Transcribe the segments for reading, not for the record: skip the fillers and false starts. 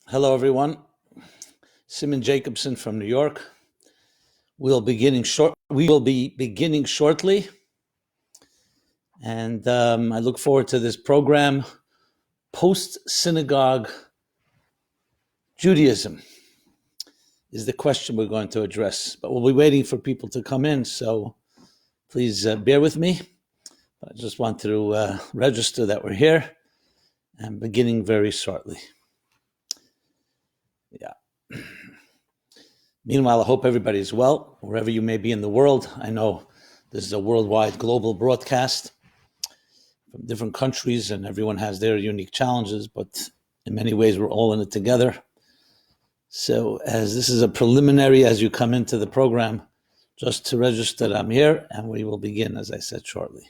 Hello, everyone. Simon Jacobson from New York. We will be beginning shortly, and I look forward to this program. Post-synagogue Judaism is the question we're going to address, but we'll be waiting for people to come in, so please bear with me. I just want to register that we're here and beginning very shortly. Yeah. Meanwhile, I hope everybody is well, wherever you may be in the world. I know this is a worldwide global broadcast from different countries, and everyone has their unique challenges, but in many ways, we're all in it together. So as this is a preliminary, as you come into the program, just to register that I'm here, and we will begin, as I said, shortly.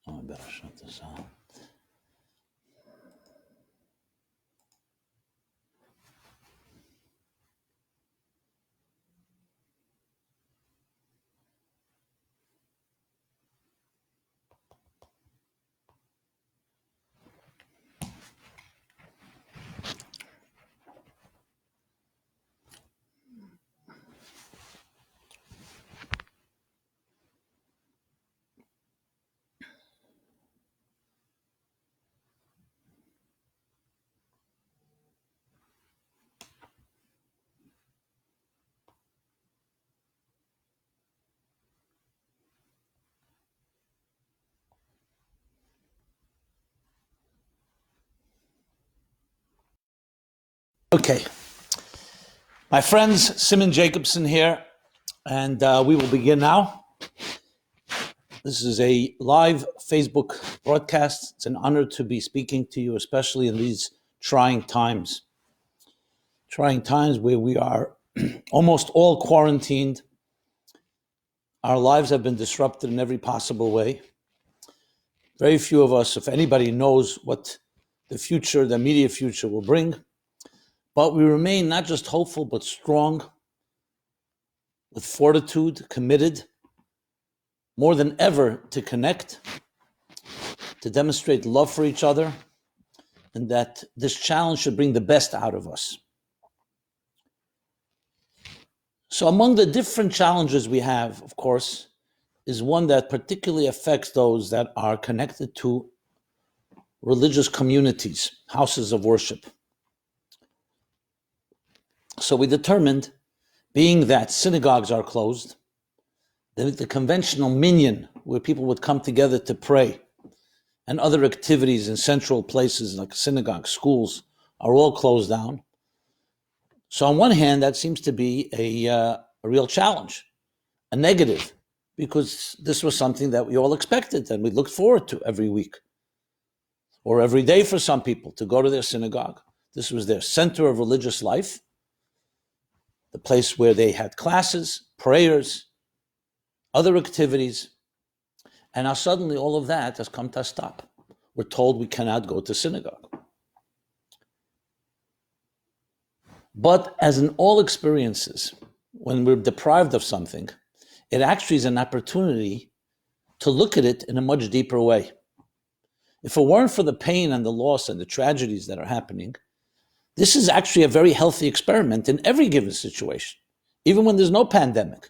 Oh, I better shut this off. Okay. My friends, Simon Jacobson here, and we will begin now. This is a live Facebook broadcast. It's an honor to be speaking to you, especially in these trying times. Trying times where we are almost all quarantined. Our lives have been disrupted in every possible way. Very few of us, if anybody, knows what the future, the immediate future, will bring. But we remain not just hopeful, but strong, with fortitude, committed, more than ever to connect, to demonstrate love for each other, and that this challenge should bring the best out of us. So among the different challenges we have, of course, is one that particularly affects those that are connected to religious communities, houses of worship. So we determined, being that synagogues are closed, the conventional minyan, where people would come together to pray, and other activities in central places like synagogues, schools, are all closed down. So on one hand, that seems to be a real challenge, a negative, because this was something that we all expected and we looked forward to every week or every day for some people to go to their synagogue. This was their center of religious life, the place where they had classes, prayers, other activities. And now suddenly all of that has come to a stop. We're told we cannot go to synagogue. But as in all experiences, when we're deprived of something, it actually is an opportunity to look at it in a much deeper way. If it weren't for the pain and the loss and the tragedies that are happening, this is actually a very healthy experiment in every given situation, even when there's no pandemic.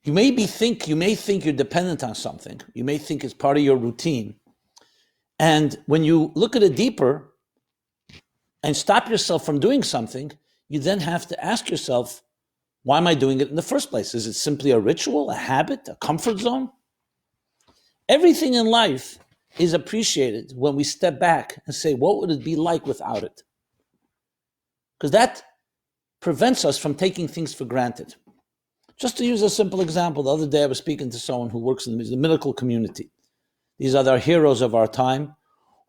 You may think you're dependent on something. You may think it's part of your routine. And when you look at it deeper and stop yourself from doing something, you then have to ask yourself, why am I doing it in the first place? Is it simply a ritual, a habit, a comfort zone? Everything in life is appreciated when we step back and say, what would it be like without it? Because that prevents us from taking things for granted. Just to use a simple example, the other day I was speaking to someone who works in the medical community. These are the heroes of our time,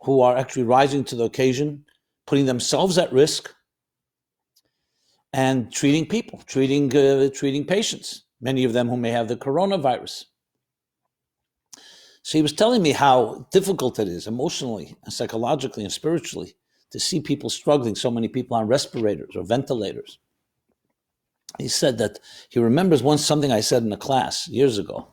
who are actually rising to the occasion, putting themselves at risk, and treating people, treating patients, many of them who may have the coronavirus. So he was telling me how difficult it is emotionally and psychologically and spiritually to see people struggling, so many people on respirators or ventilators. He said that he remembers once something I said in a class years ago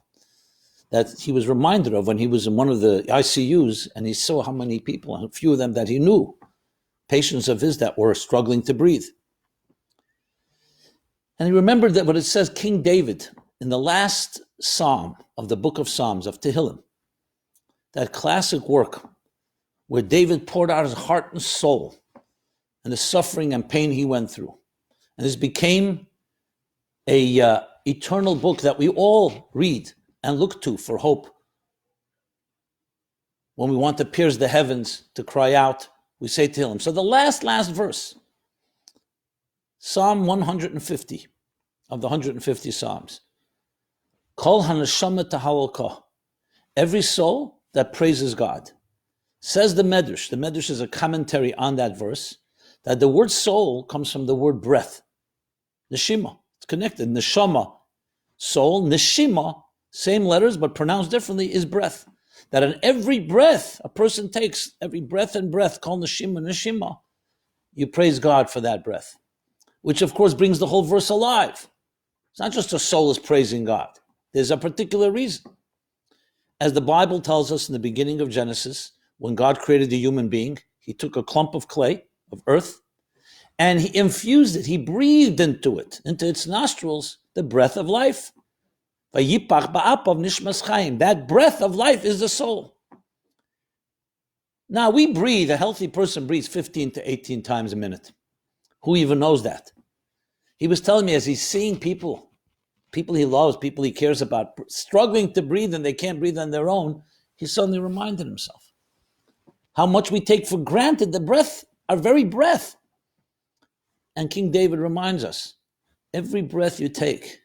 that he was reminded of when he was in one of the ICUs and he saw how many people, and a few of them that he knew, patients of his that were struggling to breathe. And he remembered that what it says, King David, in the last psalm of the book of Psalms, of Tehillim, that classic work where David poured out his heart and soul and the suffering and pain he went through. And this became a eternal book that we all read and look to for hope. When we want to pierce the heavens, to cry out, we say to him. So the last verse, Psalm 150 of the 150 Psalms. Kol haneshama tahalokah. Every soul that praises God. Says the Medrash. The Medrash is a commentary on that verse, that the word soul comes from the word breath. Neshima. It's connected. Neshama, soul. Neshima, same letters but pronounced differently, is breath. That in every breath a person takes, every breath and breath, called neshima, you praise God for that breath. Which of course brings the whole verse alive. It's not just a soul is praising God. There's a particular reason. As the Bible tells us in the beginning of Genesis, when God created the human being, he took a clump of clay, of earth, and he infused it, he breathed into it, into its nostrils, the breath of life. Vayipach ba'apav nishmas chaim. That breath of life is the soul. Now we breathe, a healthy person breathes 15 to 18 times a minute. Who even knows that? He was telling me as he's seeing people he loves, people he cares about, struggling to breathe and they can't breathe on their own, he suddenly reminded himself how much we take for granted the breath, our very breath. And King David reminds us, every breath you take,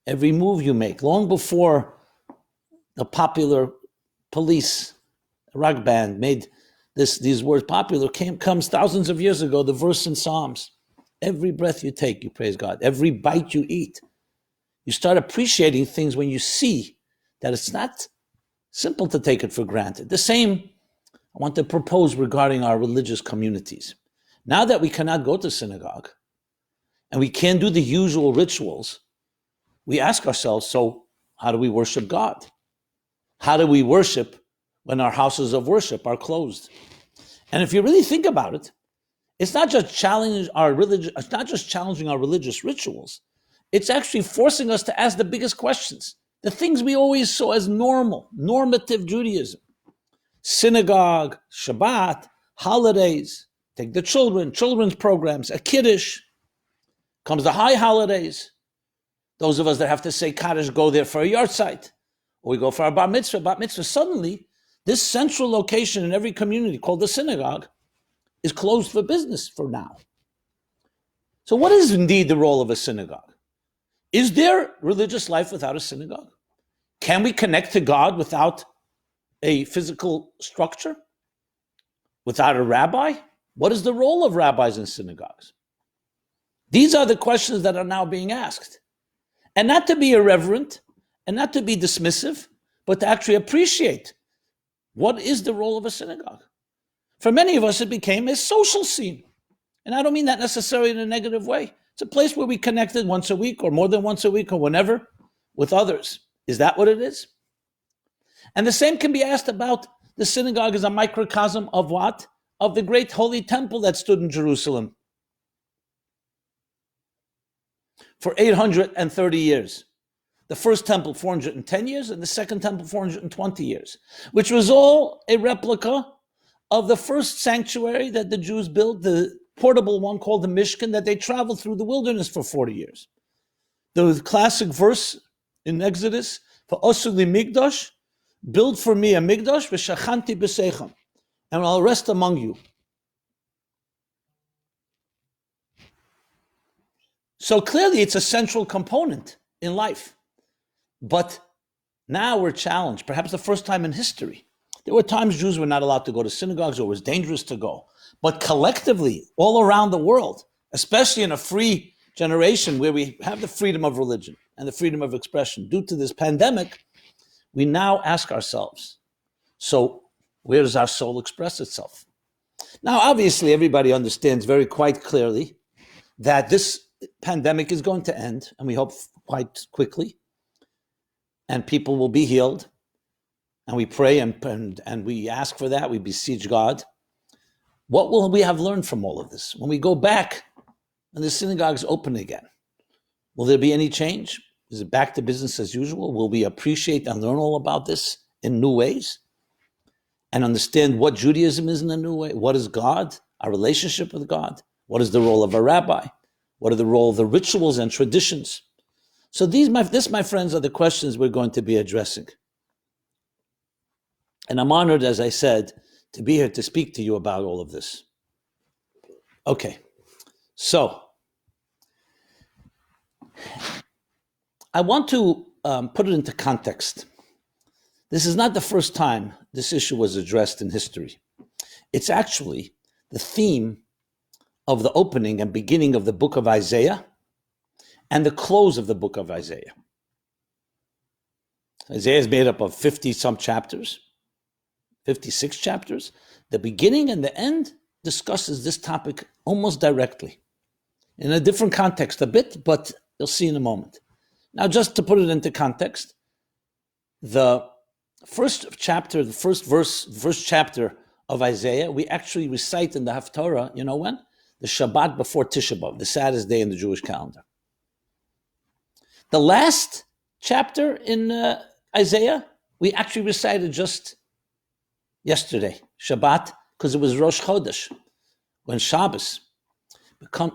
every move you make, long before the popular Police rock band made these words popular, comes thousands of years ago, the verse in Psalms. Every breath you take, you praise God. Every bite you eat. You start appreciating things when you see that it's not simple to take it for granted. The same I want to propose regarding our religious communities. Now that we cannot go to synagogue and we can't do the usual rituals, we ask ourselves, so how do we worship God? How do we worship when our houses of worship are closed? And if you really think about it, it's not just challenging our religious rituals. It's actually forcing us to ask the biggest questions, the things we always saw as normative Judaism. Synagogue, Shabbat, holidays, take the children's programs, a kiddush, comes the high holidays. Those of us that have to say Kaddish go there for a yard site, or we go for our bar mitzvah. Suddenly, this central location in every community called the synagogue is closed for business for now. So what is indeed the role of a synagogue? Is there religious life without a synagogue? Can we connect to God without a physical structure? Without a rabbi? What is the role of rabbis in synagogues? These are the questions that are now being asked. And not to be irreverent and not to be dismissive, but to actually appreciate what is the role of a synagogue. For many of us, it became a social scene. And I don't mean that necessarily in a negative way. It's a place where we connected once a week or more than once a week or whenever with others. Is that what it is? And the same can be asked about the synagogue as a microcosm of what? Of the great holy temple that stood in Jerusalem for 830 years. The first temple, 410 years, and the second temple, 420 years, which was all a replica of the first sanctuary that the Jews built, the portable one called the Mishkan, that they traveled through the wilderness for 40 years. The classic verse in Exodus, "V'osu li migdash," build for me a migdash, v'shachanti b'seichem, and I'll rest among you. So clearly it's a central component in life. But now we're challenged, perhaps the first time in history, There were times Jews were not allowed to go to synagogues or it was dangerous to go. But collectively, all around the world, especially in a free generation where we have the freedom of religion and the freedom of expression, due to this pandemic, we now ask ourselves, so where does our soul express itself? Now, obviously, everybody understands very quite clearly that this pandemic is going to end, and we hope quite quickly, and people will be healed. And we pray and we ask for that. We beseech God. What will we have learned from all of this? When we go back and the synagogues open again, will there be any change? Is it back to business as usual? Will we appreciate and learn all about this in new ways? And understand what Judaism is in a new way? What is God? Our relationship with God? What is the role of a rabbi? What are the role of the rituals and traditions? So my friends, are the questions we're going to be addressing. And I'm honored, as I said, to be here to speak to you about all of this. Okay, so I want to put it into context. This is not the first time this issue was addressed in history. It's actually the theme of the opening and beginning of the book of Isaiah and the close of the book of Isaiah. Isaiah is made up of 50-some chapters. 56 chapters. The beginning and the end discusses this topic almost directly. In a different context a bit, but you'll see in a moment. Now, just to put it into context, the first chapter, the first verse, the first chapter of Isaiah, we actually recite in the Haftarah, you know when? The Shabbat before Tisha B'Av, the saddest day in the Jewish calendar. The last chapter in Isaiah, we actually recited just yesterday, Shabbat, because it was Rosh Chodesh, when Shabbos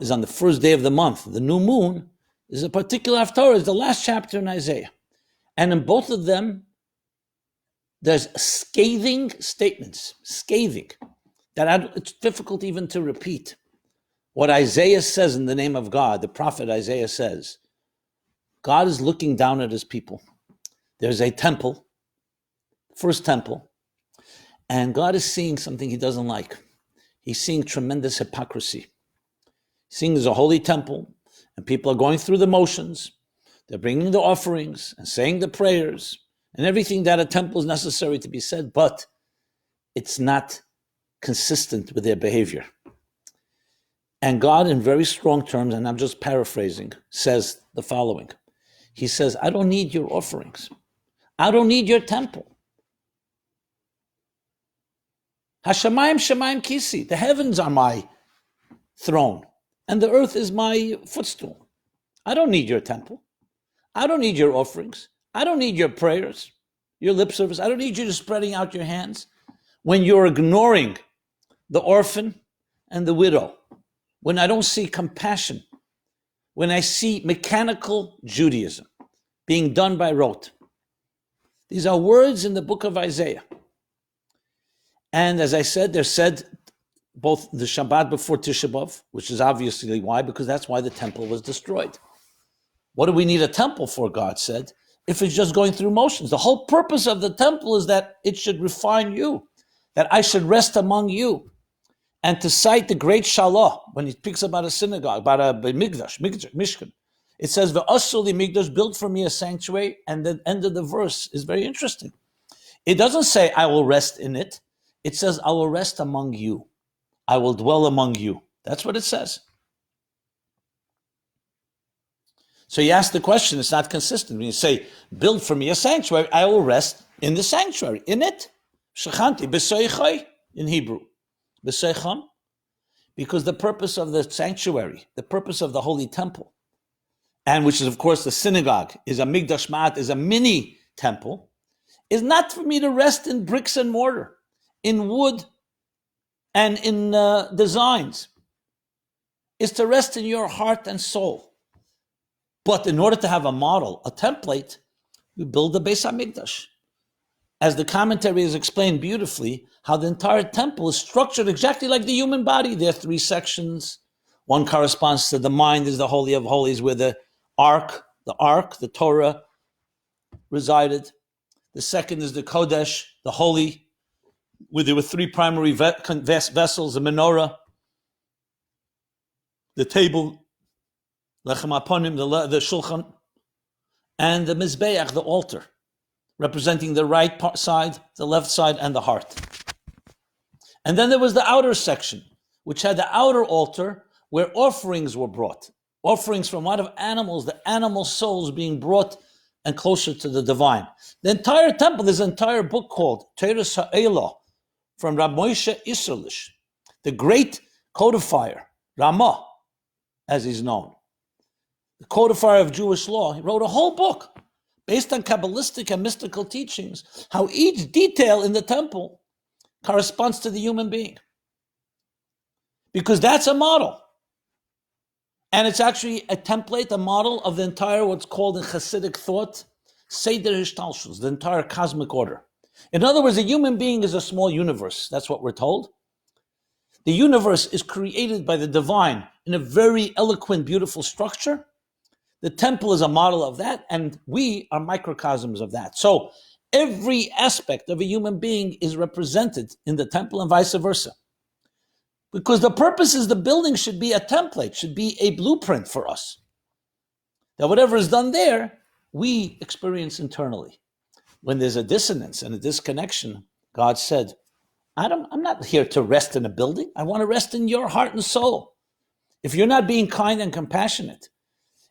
is on the first day of the month. The new moon is a particular Haftarah, is the last chapter in Isaiah. And in both of them, there's scathing statements, that it's difficult even to repeat. What Isaiah says in the name of God, the prophet Isaiah says, God is looking down at his people. There's a temple, first temple, and God is seeing something he doesn't like. He's seeing tremendous hypocrisy. Seeing there's a holy temple, and people are going through the motions. They're bringing the offerings and saying the prayers and everything that a temple is necessary to be said, but it's not consistent with their behavior. And God, in very strong terms, and I'm just paraphrasing, says the following. He says, I don't need your offerings. I don't need your temple. Hashemayim Shemayim Kisi. The heavens are my throne, and the earth is my footstool. I don't need your temple. I don't need your offerings. I don't need your prayers, your lip service. I don't need you just spreading out your hands when you're ignoring the orphan and the widow, when I don't see compassion, when I see mechanical Judaism being done by rote. These are words in the book of Isaiah. And as I said, they're said both the Shabbat before Tisha B'Av, which is obviously why, because that's why the temple was destroyed. What do we need a temple for, God said, if it's just going through motions? The whole purpose of the temple is that it should refine you, that I should rest among you. And to cite the great Shalah, when he speaks about a synagogue, about a Mishkan, it says, V'asuli Migdash, build for me a sanctuary, and the end of the verse is very interesting. It doesn't say, I will rest in it. It says, I will rest among you. I will dwell among you. That's what it says. So you ask the question, it's not consistent. When you say, build for me a sanctuary, I will rest in the sanctuary, in it. Shechanti, b'soichai, in Hebrew. B'soicham, because the purpose of the sanctuary, the purpose of the holy temple, and which is, of course, the synagogue, is a Migdash Ma'at, is a mini temple, is not for me to rest in bricks and mortar, in wood and in designs. Is to rest in your heart and soul. But in order to have a model, a template, we build the Beis HaMikdash. As the commentary has explained beautifully, how the entire temple is structured exactly like the human body. There are 3 sections. One corresponds to the mind, is the Holy of Holies, where the ark, the Torah, resided. The second is the Kodesh, the holy, where there were three primary vessels, a menorah, the table, lechem aponim, the shulchan, and the mizbeach, the altar, representing the right side, the left side, and the heart. And then there was the outer section, which had the outer altar where offerings were brought. Offerings from out of animals, the animal souls being brought and closer to the divine. The entire temple, there's an entire book called Teres Ha'elah from Rabbi Moshe Isserlish, the great codifier, Ramah, as he's known. The codifier of Jewish law. He wrote a whole book based on Kabbalistic and mystical teachings, how each detail in the temple corresponds to the human being. Because that's a model. And it's actually a template, a model of the entire, what's called in Hasidic thought, Seder Hishtalshus, the entire cosmic order. In other words, a human being is a small universe. That's what we're told. The universe is created by the divine in a very eloquent, beautiful structure. The temple is a model of that, and we are microcosms of that. So every aspect of a human being is represented in the temple and vice versa. Because the purpose is the building should be a template, should be a blueprint for us. That whatever is done there, we experience internally. When there's a dissonance and a disconnection, God said, I'm not here to rest in a building. I want to rest in your heart and soul. If you're not being kind and compassionate,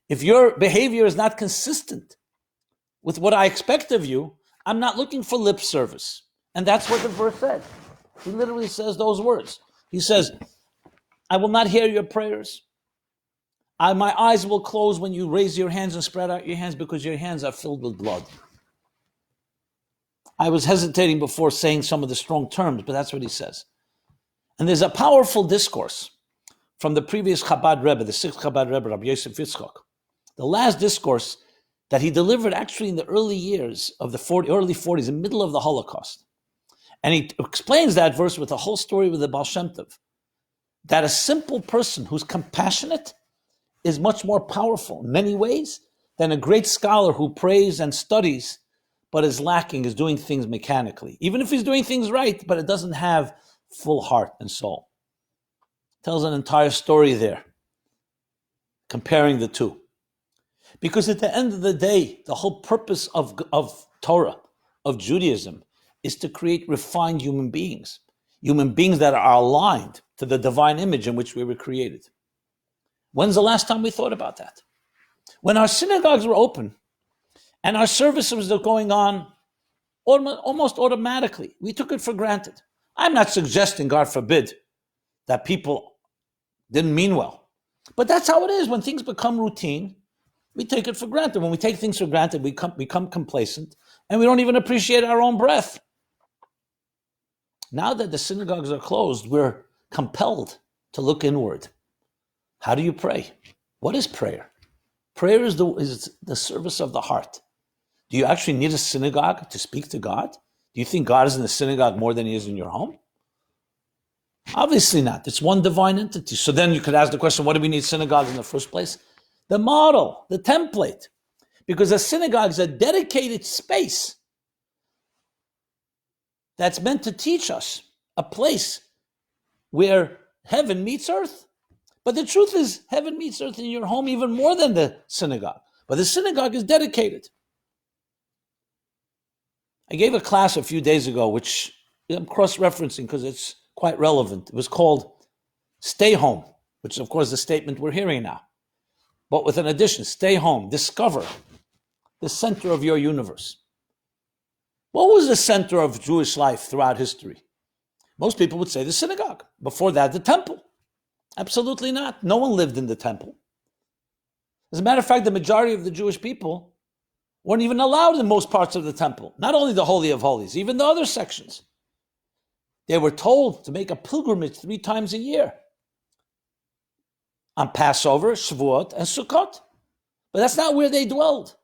if your behavior is not consistent with what I expect of you, I'm not looking for lip service. And that's what the verse said. He literally says those words. He says, I will not hear your prayers. My eyes will close when you raise your hands and spread out your hands because your hands are filled with blood. I was hesitating before saying some of the strong terms, but that's what he says. And there's a powerful discourse from the previous Chabad Rebbe, the sixth Chabad Rebbe, Rabbi Yosef Yitzchak. The last discourse that he delivered actually in the early years of the early 40s, in the middle of the Holocaust. And he explains that verse with a whole story with the Baal Shem Tov, that a simple person who's compassionate is much more powerful in many ways than a great scholar who prays and studies but is lacking, is doing things mechanically. Even if he's doing things right, but it doesn't have full heart and soul. Tells an entire story there, comparing the two. Because at the end of the day, the whole purpose of Torah, of Judaism, is to create refined human beings that are aligned to the divine image in which we were created. When's the last time we thought about that? When our synagogues were open and our services were going on almost automatically, we took it for granted. I'm not suggesting, God forbid, that people didn't mean well. But that's how it is. When things become routine, we take it for granted. When we take things for granted, we become complacent and we don't even appreciate our own breath. Now that the synagogues are closed, we're compelled to look inward. How do you pray? What is prayer? Prayer is the service of the heart. Do you actually need a synagogue to speak to God? Do you think God is in the synagogue more than he is in your home? Obviously not. It's one divine entity. So then you could ask the question, what do we need synagogues in the first place? The model, the template. Because a synagogue is a dedicated space that's meant to teach us a place where heaven meets earth. But the truth is, heaven meets earth in your home even more than the synagogue. But the synagogue is dedicated. I gave a class a few days ago, which I'm cross-referencing because it's quite relevant. It was called Stay Home, which is, of course, the statement we're hearing now. But with an addition, stay home, discover the center of your universe. What was the center of Jewish life throughout history? Most people would say the synagogue. Before that, the temple. Absolutely not. No one lived in the temple. As a matter of fact, the majority of the Jewish people weren't even allowed in most parts of the temple. Not only the Holy of Holies, even the other sections. They were told to make a pilgrimage 3 times a year. On Passover, Shavuot, and Sukkot. But that's not where they dwelled.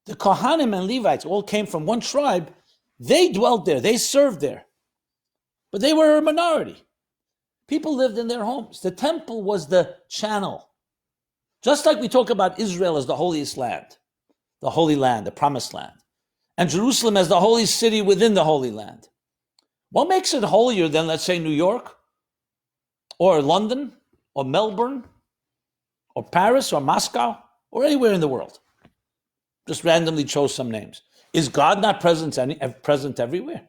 The Kohanim and Levites all came from one tribe. They dwelled there. They served there. But they were a minority. People lived in their homes. The temple was the channel. Just like we talk about Israel as the holiest land, the Holy Land, the Promised Land, and Jerusalem as the holy city within the Holy Land. What makes it holier than, let's say, New York or London or Melbourne or Paris or Moscow or anywhere in the world? Just randomly chose some names. Is God not present everywhere?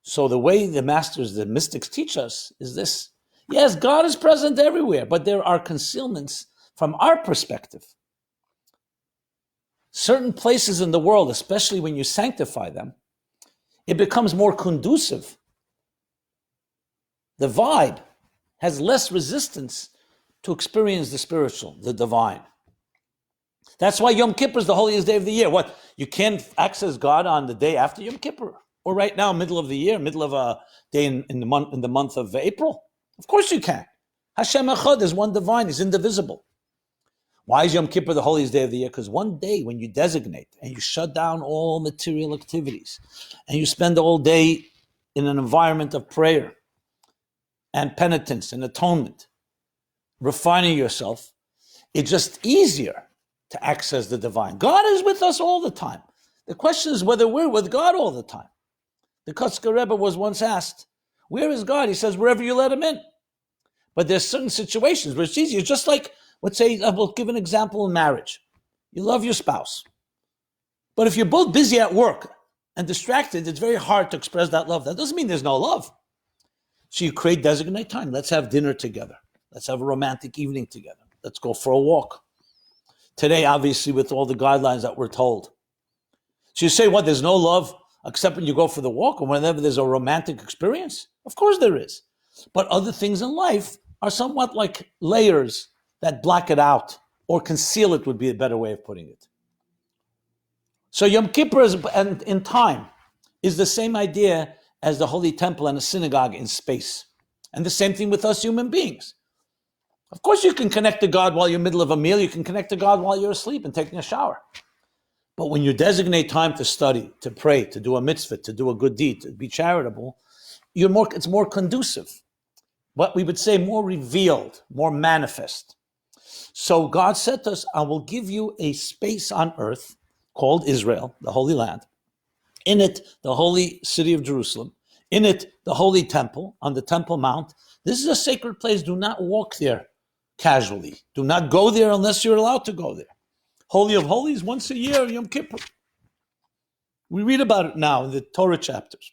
So the way the masters, the mystics teach us is this. Yes, God is present everywhere, but there are concealments from our perspective. Certain places in the world, especially when you sanctify them, it becomes more conducive. The vibe has less resistance to experience the spiritual, the divine. That's why Yom Kippur is the holiest day of the year. What? You can't access God on the day after Yom Kippur, or right now, middle of the year, middle of a day in the month of April. Of course you can. Hashem Echad is one divine; He's indivisible. Why is Yom Kippur the holiest day of the year? Because one day when you designate and you shut down all material activities, and you spend all day in an environment of prayer and penitence and atonement, refining yourself, it's just easier to access the divine. God is with us all the time. The question is whether we're with God all the time. The Kotzker Rebbe was once asked, where is God? He says, wherever you let him in. But there's certain situations where it's easier. Just like, let's say, we'll give an example in marriage. You love your spouse. But if you're both busy at work and distracted, it's very hard to express that love. That doesn't mean there's no love. So you designate time. Let's have dinner together. Let's have a romantic evening together. Let's go for a walk. Today, obviously, with all the guidelines that we're told. So you say, what, there's no love except when you go for the walk or whenever there's a romantic experience? Of course there is. But other things in life are somewhat like layers that block it out or conceal it would be a better way of putting it. So Yom Kippur and in time is the same idea as the Holy Temple and a synagogue in space. And the same thing with us human beings. Of course you can connect to God while you're in the middle of a meal. You can connect to God while you're asleep and taking a shower. But when you designate time to study, to pray, to do a mitzvah, to do a good deed, to be charitable, it's more conducive. What we would say more revealed, more manifest. So God said to us, I will give you a space on earth called Israel, the Holy Land. In it, the holy city of Jerusalem. In it, the holy temple on the Temple Mount. This is a sacred place. Do not walk there casually. Do not go there unless you're allowed to go there. Holy of Holies, once a year, Yom Kippur. We read about it now in the Torah chapters.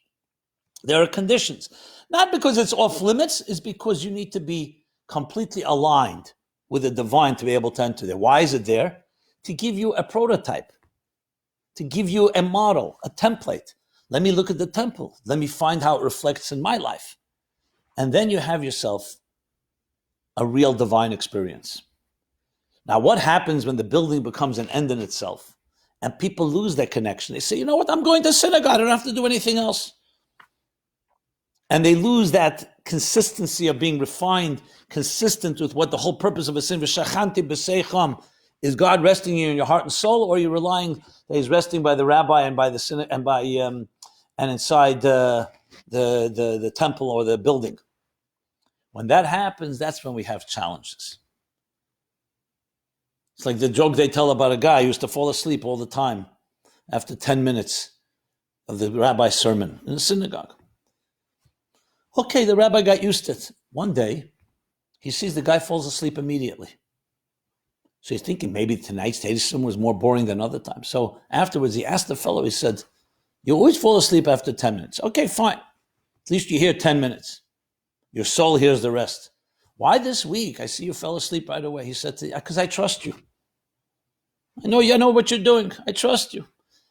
There are conditions. Not because it's off limits, it's because you need to be completely aligned with the divine to be able to enter there. Why is it there? To give you a prototype, to give you a model, a template. Let me look at the temple. Let me find how it reflects in my life. And then you have yourself a real divine experience. Now, what happens when the building becomes an end in itself and people lose their connection? They say, you know what, I'm going to synagogue. I don't have to do anything else. And they lose that consistency of being refined, consistent with what the whole purpose of a sin, v'shachanti b'seicham, is God resting in your heart and soul, or are you relying that He's resting by the rabbi and by the synagogue and by and inside the temple or the building? When that happens, that's when we have challenges. It's like the joke they tell about a guy who used to fall asleep all the time after 10 minutes of the rabbi's sermon in the synagogue. Okay, the rabbi got used to it. One day, he sees the guy falls asleep immediately. So he's thinking maybe tonight's sermon was more boring than other times. So afterwards, he asked the fellow, he said, you always fall asleep after 10 minutes. Okay, fine. At least you hear 10 minutes. Your soul hears the rest. Why this week? I see you fell asleep right away. He said, because I trust you. I know what you're doing. I trust you.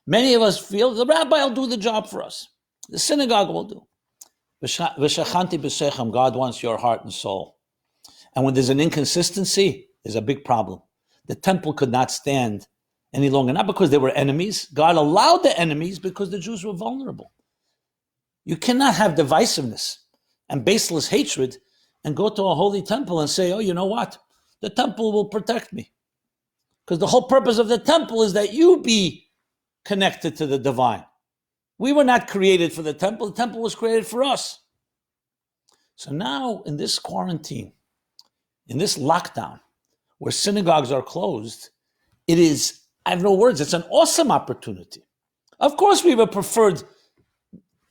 Many of us feel the rabbi will do the job for us. The synagogue will do. V'shachanti b'seicham, God wants your heart and soul. And when there's an inconsistency, there's a big problem. The temple could not stand any longer, not because they were enemies. God allowed the enemies because the Jews were vulnerable. You cannot have divisiveness and baseless hatred and go to a holy temple and say, oh, you know what? The temple will protect me. Because the whole purpose of the temple is that you be connected to the divine. We were not created for the temple was created for us. So now in this quarantine, in this lockdown, where synagogues are closed, it is, I have no words, it's an awesome opportunity. Of course we would have preferred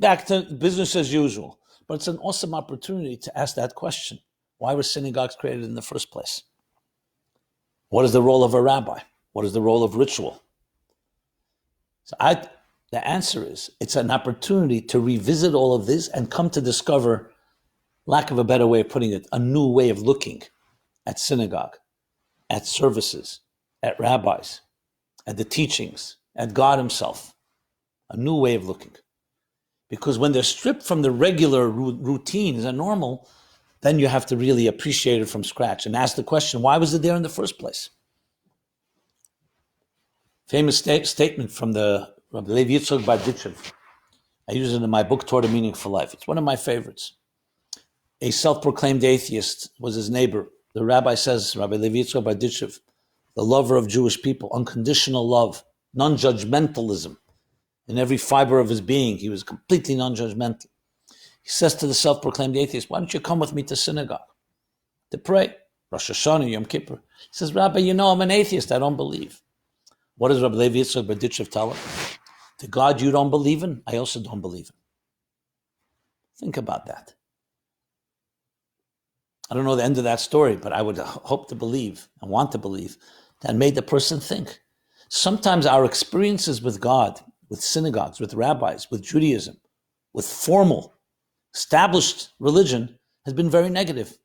back to business as usual. But it's an awesome opportunity to ask that question. Why were synagogues created in the first place? What is the role of a rabbi? What is the role of ritual? So the answer is, it's an opportunity to revisit all of this and come to discover, lack of a better way of putting it, a new way of looking at synagogue, at services, at rabbis, at the teachings, at God himself. A new way of looking. Because when they're stripped from the regular routines and normal, then you have to really appreciate it from scratch and ask the question, why was it there in the first place? Famous statement from the Rabbi Yitzchak Berditchev. I use it in my book, Toward a Meaningful Life. It's one of my favorites. A self-proclaimed atheist was his neighbor. The rabbi says, Rabbi Yitzchak Berditchev, the lover of Jewish people, unconditional love, non-judgmentalism. In every fiber of his being, he was completely non-judgmental. He says to the self-proclaimed atheist, why don't you come with me to synagogue to pray? Rosh Hashanah, Yom Kippur. He says, Rabbi, you know I'm an atheist, I don't believe. What does Rabbi Yitzchak Berditchev tell him? The God you don't believe in, I also don't believe in. Think about that. I don't know the end of that story, but I would hope to believe and want to believe that made the person think. Sometimes our experiences with God, with synagogues, with rabbis, with Judaism, with formal, established religion has been very negative.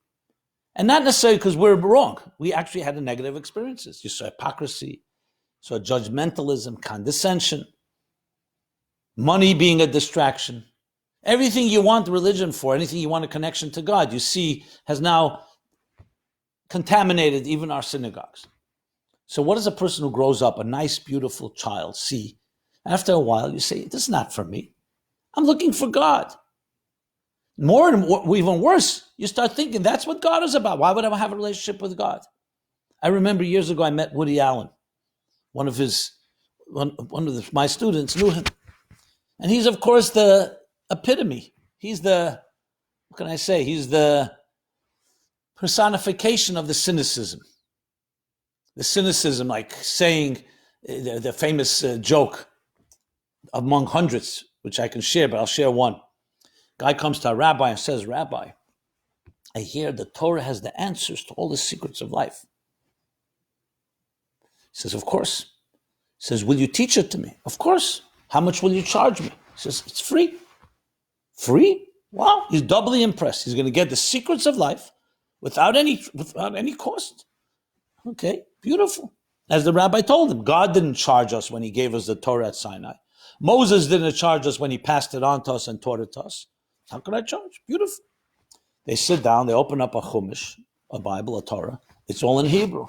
And not necessarily because we're wrong. We actually had negative experiences. You saw hypocrisy, so judgmentalism, condescension, money being a distraction. Everything you want religion for, anything you want a connection to God, you see has now contaminated even our synagogues. So what does a person who grows up, a nice, beautiful child, see? After a while, you say, this is not for me. I'm looking for God. More and more, even worse, you start thinking, that's what God is about. Why would I have a relationship with God? I remember years ago, I met Woody Allen. One of my students knew him. And he's, of course, the epitome. He's the, what can I say? He's the personification of the cynicism. The cynicism, like saying the famous joke among hundreds, which I can share, but I'll share one. Guy comes to a rabbi and says, Rabbi, I hear the Torah has the answers to all the secrets of life. He says, of course. He says, will you teach it to me? Of course. How much will you charge me? He says, it's free. Free? Wow. He's doubly impressed. He's going to get the secrets of life without any cost. Okay, beautiful. As the rabbi told him, God didn't charge us when he gave us the Torah at Sinai. Moses didn't charge us when he passed it on to us and taught it to us. How could I charge? Beautiful. They sit down, they open up a Chumash, a Bible, a Torah. It's all in Hebrew.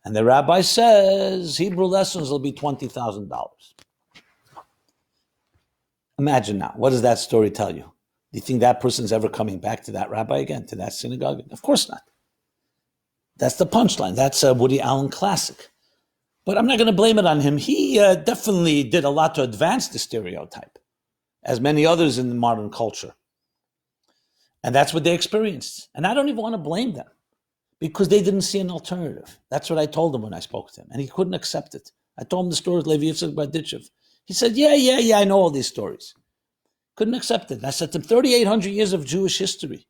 And the rabbi says, Hebrew lessons will be $20,000. Imagine now, what does that story tell you? Do you think that person's ever coming back to that rabbi again, to that synagogue? Of course not. That's the punchline. That's a Woody Allen classic. But I'm not going to blame it on him. He definitely did a lot to advance the stereotype, as many others in the modern culture. And that's what they experienced. And I don't even want to blame them because they didn't see an alternative. That's what I told him when I spoke to him. And he couldn't accept it. I told him the story of Levi Yitzchak Berditchev. He said, yeah, I know all these stories. Couldn't accept it. And I said to him, 3,800 years of Jewish history,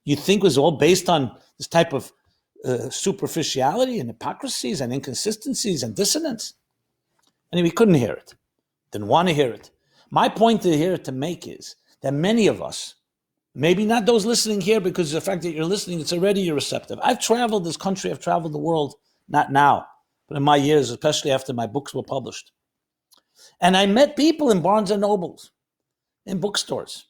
you think was all based on this type of superficiality and hypocrisies and inconsistencies and dissonance? And he couldn't hear it. Didn't want to hear it. My point to make is that many of us, maybe not those listening here, because the fact that you're listening, it's already you're receptive. I've traveled this country, I've traveled the world, not now, but in my years, especially after my books were published. And I met people in Barnes and Nobles, in bookstores,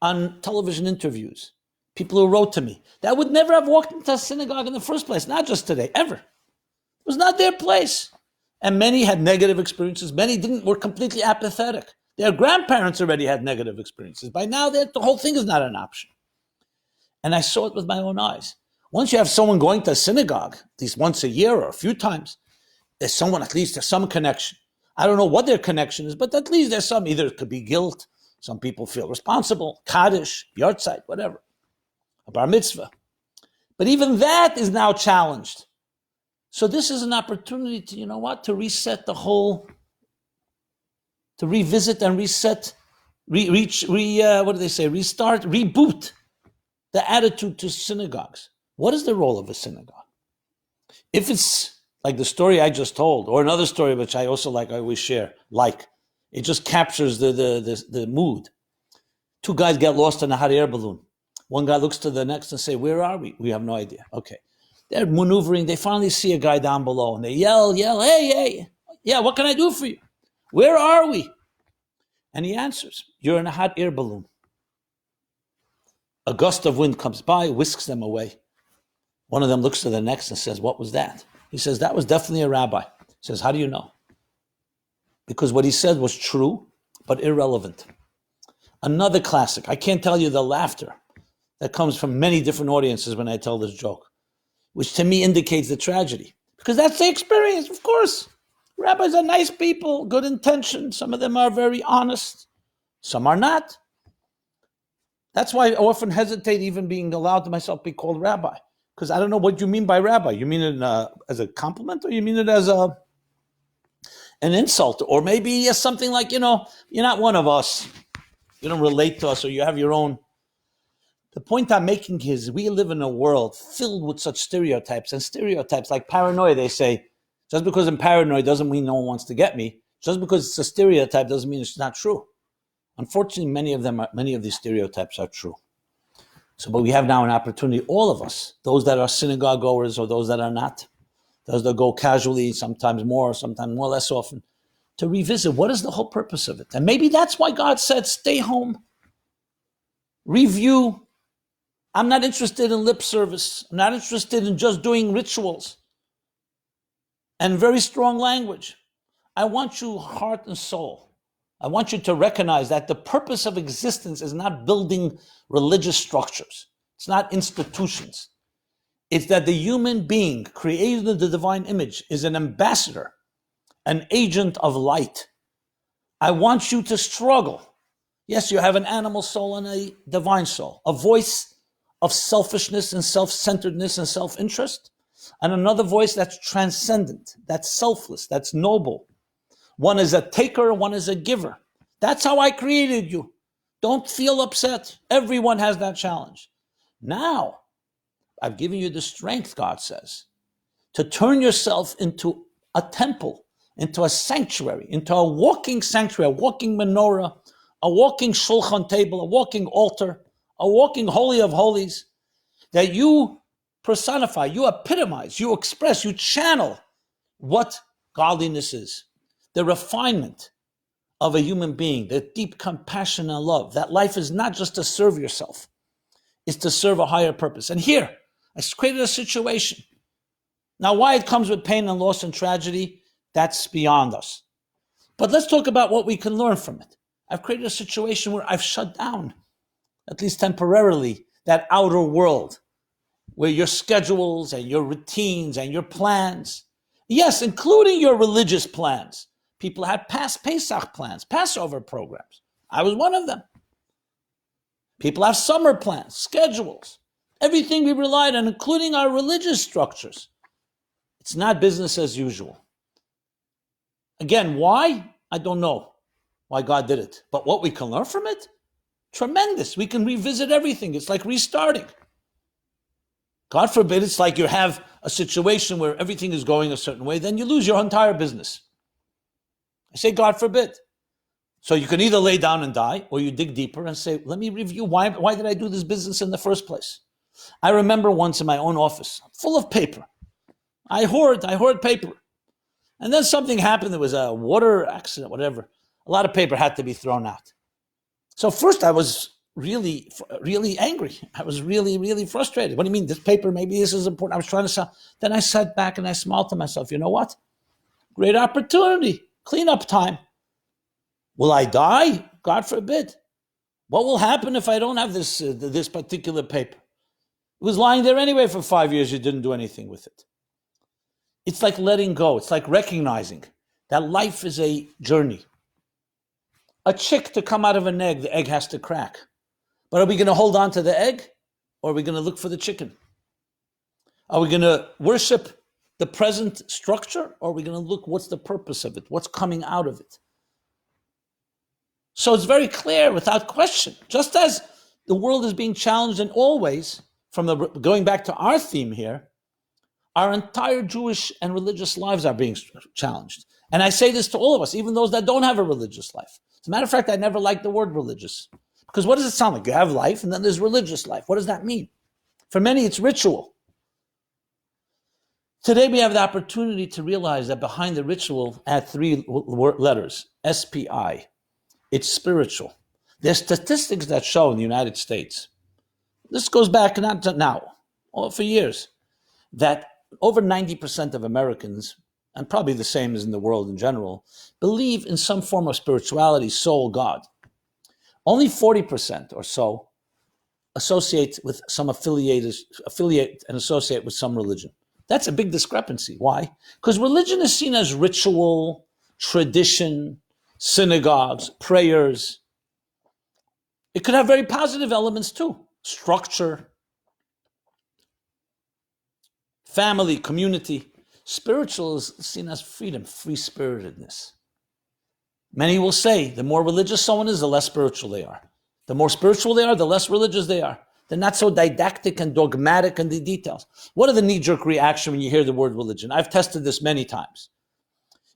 on television interviews, people who wrote to me that would never have walked into a synagogue in the first place, not just today, ever. It was not their place. And many had negative experiences. Many were completely apathetic. Their grandparents already had negative experiences. By now, the whole thing is not an option. And I saw it with my own eyes. Once you have someone going to a synagogue, at least once a year or a few times, there's someone, at least there's some connection. I don't know what their connection is, but at least there's some. Either it could be guilt, some people feel responsible, Kaddish, Yartzeit, whatever, a bar mitzvah. But even that is now challenged. So this is an opportunity to, to reset the whole, to revisit and reset what do they say? Reboot the attitude to synagogues. What is the role of a synagogue? If it's like the story I just told, or another story which I also like, I always share, it just captures the mood. Two guys get lost in a hot air balloon. One guy looks to the next and say, "Where are we?" We have no idea. Okay. They're maneuvering. They finally see a guy down below and they yell, hey, yeah, what can I do for you? Where are we? And he answers, "You're in a hot air balloon." A gust of wind comes by, whisks them away. One of them looks to the next and says, "What was that?" He says, "That was definitely a rabbi." He says, "How do you know?" Because what he said was true, but irrelevant. Another classic. I can't tell you the laughter that comes from many different audiences when I tell this joke, which to me indicates the tragedy. Because that's the experience, of course. Rabbis are nice people, good intention. Some of them are very honest. Some are not. That's why I often hesitate even being allowed to myself be called rabbi. Because I don't know what you mean by rabbi. You mean it as a compliment, or you mean it as an insult? Or maybe something like, you're not one of us. You don't relate to us, or you have your own. The point I'm making is we live in a world filled with such stereotypes. And stereotypes like paranoia, they say, just because I'm paranoid doesn't mean no one wants to get me. Just because it's a stereotype doesn't mean it's not true. Unfortunately, many of these stereotypes are true. So, but we have now an opportunity, all of us, those that are synagogue goers or those that are not, those that go casually, sometimes more less often, to revisit what is the whole purpose of it. And maybe that's why God said, stay home, review. I'm not interested in lip service. I'm not interested in just doing rituals and very strong language. I want you heart and soul. I want you to recognize that the purpose of existence is not building religious structures. It's not institutions. It's that the human being created in the divine image is an ambassador, an agent of light. I want you to struggle. Yes, you have an animal soul and a divine soul, a voice of selfishness and self-centeredness and self-interest, and another voice that's transcendent, that's selfless, that's noble. One is a taker, one is a giver. That's how I created you. Don't feel upset. Everyone has that challenge. Now, I've given you the strength, God says, to turn yourself into a temple, into a sanctuary, into a walking sanctuary, a walking menorah, a walking shulchan table, a walking altar, a walking holy of holies, that you personify, you epitomize, you express, you channel what godliness is. The refinement of a human being, the deep compassion and love, that life is not just to serve yourself, it's to serve a higher purpose. And here, I created a situation. Now, why it comes with pain and loss and tragedy, that's beyond us. But let's talk about what we can learn from it. I've created a situation where I've shut down, at least temporarily, that outer world, where your schedules and your routines and your plans, yes, including your religious plans. People had past Pesach plans, Passover programs. I was one of them. People have summer plans, schedules, everything we relied on, including our religious structures. It's not business as usual. Again, why? I don't know why God did it. But what we can learn from it? Tremendous. We can revisit everything. It's like restarting. God forbid, it's like you have a situation where everything is going a certain way, then you lose your entire business. I say, God forbid. So you can either lay down and die, or you dig deeper and say, let me review why did I do this business in the first place? I remember once in my own office, full of paper. I hoard paper. And then something happened. There was a water accident, whatever. A lot of paper had to be thrown out. So first I was really, really angry. I was really, really frustrated. What do you mean? This paper, maybe this is important. I was trying to sell. Then I sat back and I smiled to myself. You know what? Great opportunity. Cleanup time. Will I die? God forbid. What will happen if I don't have this particular paper? It was lying there anyway for 5 years. You didn't do anything with it. It's like letting go. It's like recognizing that life is a journey. A chick to come out of an egg, the egg has to crack. But are we going to hold on to the egg, or are we going to look for the chicken? Are we going to worship the present structure, or are we going to look what's the purpose of it? What's coming out of it? So it's very clear, without question, just as the world is being challenged in all ways, going back to our theme here, our entire Jewish and religious lives are being challenged. And I say this to all of us, even those that don't have a religious life. As a matter of fact, I never liked the word religious. Because what does it sound like? You have life and then there's religious life. What does that mean? For many, it's ritual. Today, we have the opportunity to realize that behind the ritual, add three letters, SPI. It's spiritual. There's statistics that show in the United States, this goes back not to now, for years, that over 90% of Americans, and probably the same as in the world in general, believe in some form of spirituality, soul, God. Only 40% or so associate with some affiliate and associate with some religion. That's a big discrepancy. Why? Because religion is seen as ritual, tradition, synagogues, prayers. It could have very positive elements too. Structure, family, community. Spiritual is seen as freedom, free-spiritedness. Many will say the more religious someone is, the less spiritual they are. The more spiritual they are, the less religious they are. They're not so didactic and dogmatic in the details. What are the knee-jerk reaction when you hear the word religion? I've tested this many times.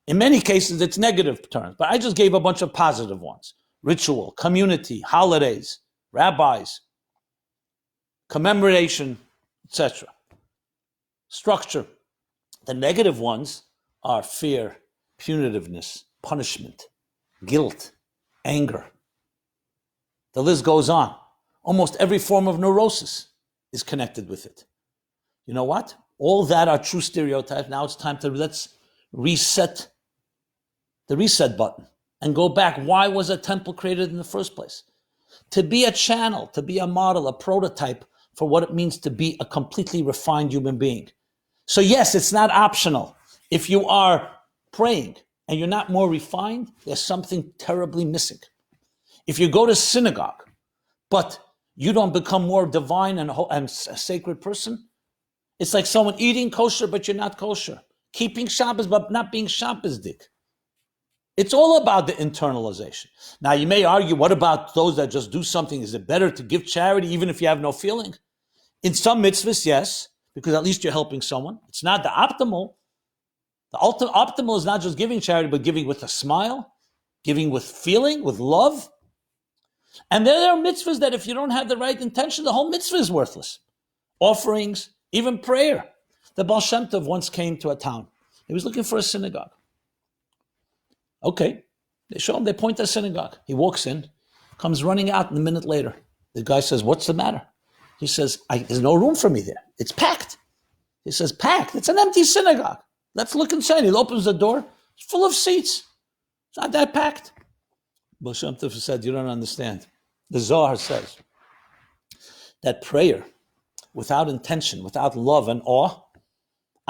In many cases, it's negative terms, but I just gave a bunch of positive ones. Ritual, community, holidays, rabbis, commemoration, etc. Structure. The negative ones are fear, punitiveness, punishment, guilt, anger. The list goes on. Almost every form of neurosis is connected with it. You know what? All that are true stereotypes. Now it's time to let's reset the reset button and go back. Why was a temple created in the first place? To be a channel, to be a model, a prototype for what it means to be a completely refined human being. So yes, it's not optional. If you are praying and you're not more refined, there's something terribly missing. If you go to synagogue, but you don't become more divine and a sacred person, it's like someone eating kosher, but you're not kosher. Keeping Shabbos, but not being Shabbosdik. It's all about the internalization. Now, you may argue, what about those that just do something? Is it better to give charity even if you have no feeling? In some mitzvahs, yes, because at least you're helping someone. It's not the optimal. The optimal is not just giving charity, but giving with a smile, giving with feeling, with love. And there are mitzvahs that if you don't have the right intention, the whole mitzvah is worthless. Offerings, even prayer. The Baal Shem Tov once came to a town. He was looking for a synagogue. Okay, they show him, they point to a synagogue. He walks in, comes running out, and a minute later, the guy says, "What's the matter?" He says, "There's no room for me there. It's packed." He says, "Packed? It's an empty synagogue. Let's look inside." He opens the door. It's full of seats. It's not that packed. Baal Shem Tov said, "You don't understand." The Zohar says that prayer without intention, without love and awe,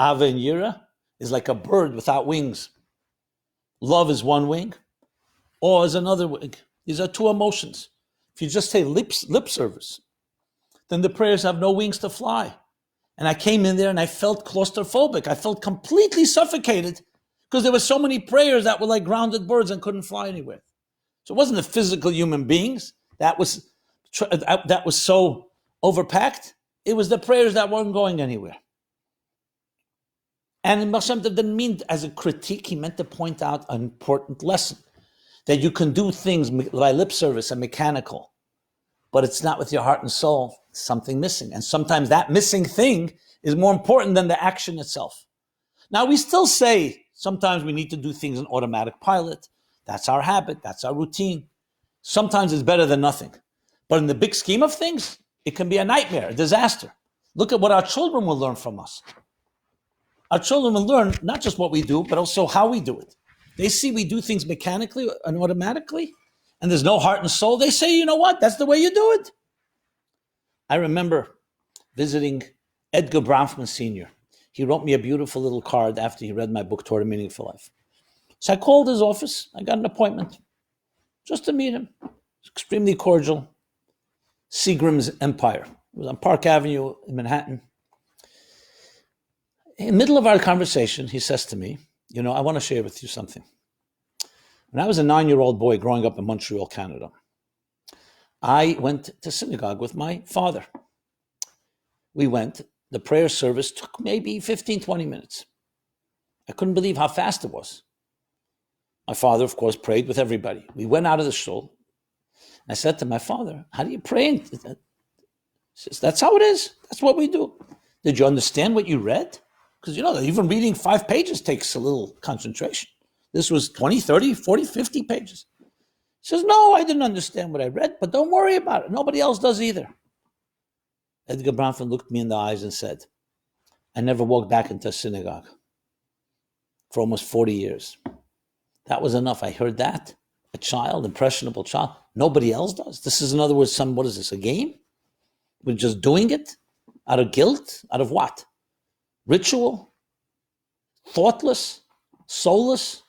Ava and Yira, is like a bird without wings. Love is one wing, awe is another wing. These are two emotions. If you just say lip service, then the prayers have no wings to fly. And I came in there and I felt claustrophobic. I felt completely suffocated because there were so many prayers that were like grounded birds and couldn't fly anywhere. So it wasn't the physical human beings that was so overpacked. It was the prayers that weren't going anywhere. And Baal Shem Tov didn't mean as a critique, he meant to point out an important lesson. That you can do things by lip service and mechanical, but it's not with your heart and soul, something missing. And sometimes that missing thing is more important than the action itself. Now we still say sometimes we need to do things in automatic pilot. That's our habit, that's our routine. Sometimes it's better than nothing. But in the big scheme of things, it can be a nightmare, a disaster. Look at what our children will learn from us. Our children will learn not just what we do, but also how we do it. They see we do things mechanically and automatically, and there's no heart and soul. They say, you know what? That's the way you do it. I remember visiting Edgar Bronfman Sr. He wrote me a beautiful little card after he read my book, Toward a Meaningful Life. So I called his office. I got an appointment just to meet him. Extremely cordial. Seagram's Empire. It was on Park Avenue in Manhattan. In the middle of our conversation, he says to me, I want to share with you something. When I was a 9-year-old boy growing up in Montreal, Canada, I went to synagogue with my father. We went. The prayer service took maybe 15, 20 minutes. I couldn't believe how fast it was. My father, of course, prayed with everybody. We went out of the shul. I said to my father, how do you pray? He says, that's how it is. That's what we do. Did you understand what you read? Because, even reading 5 pages takes a little concentration. This was 20, 30, 40, 50 pages. He says, no, I didn't understand what I read, but don't worry about it. Nobody else does either. Edgar Bronfman looked me in the eyes and said, I never walked back into a synagogue for almost 40 years. That was enough. I heard that. A child, impressionable child. Nobody else does. This is, in other words, what is this, a game? We're just doing it out of guilt? Out of what? Ritual? Thoughtless? Soulless?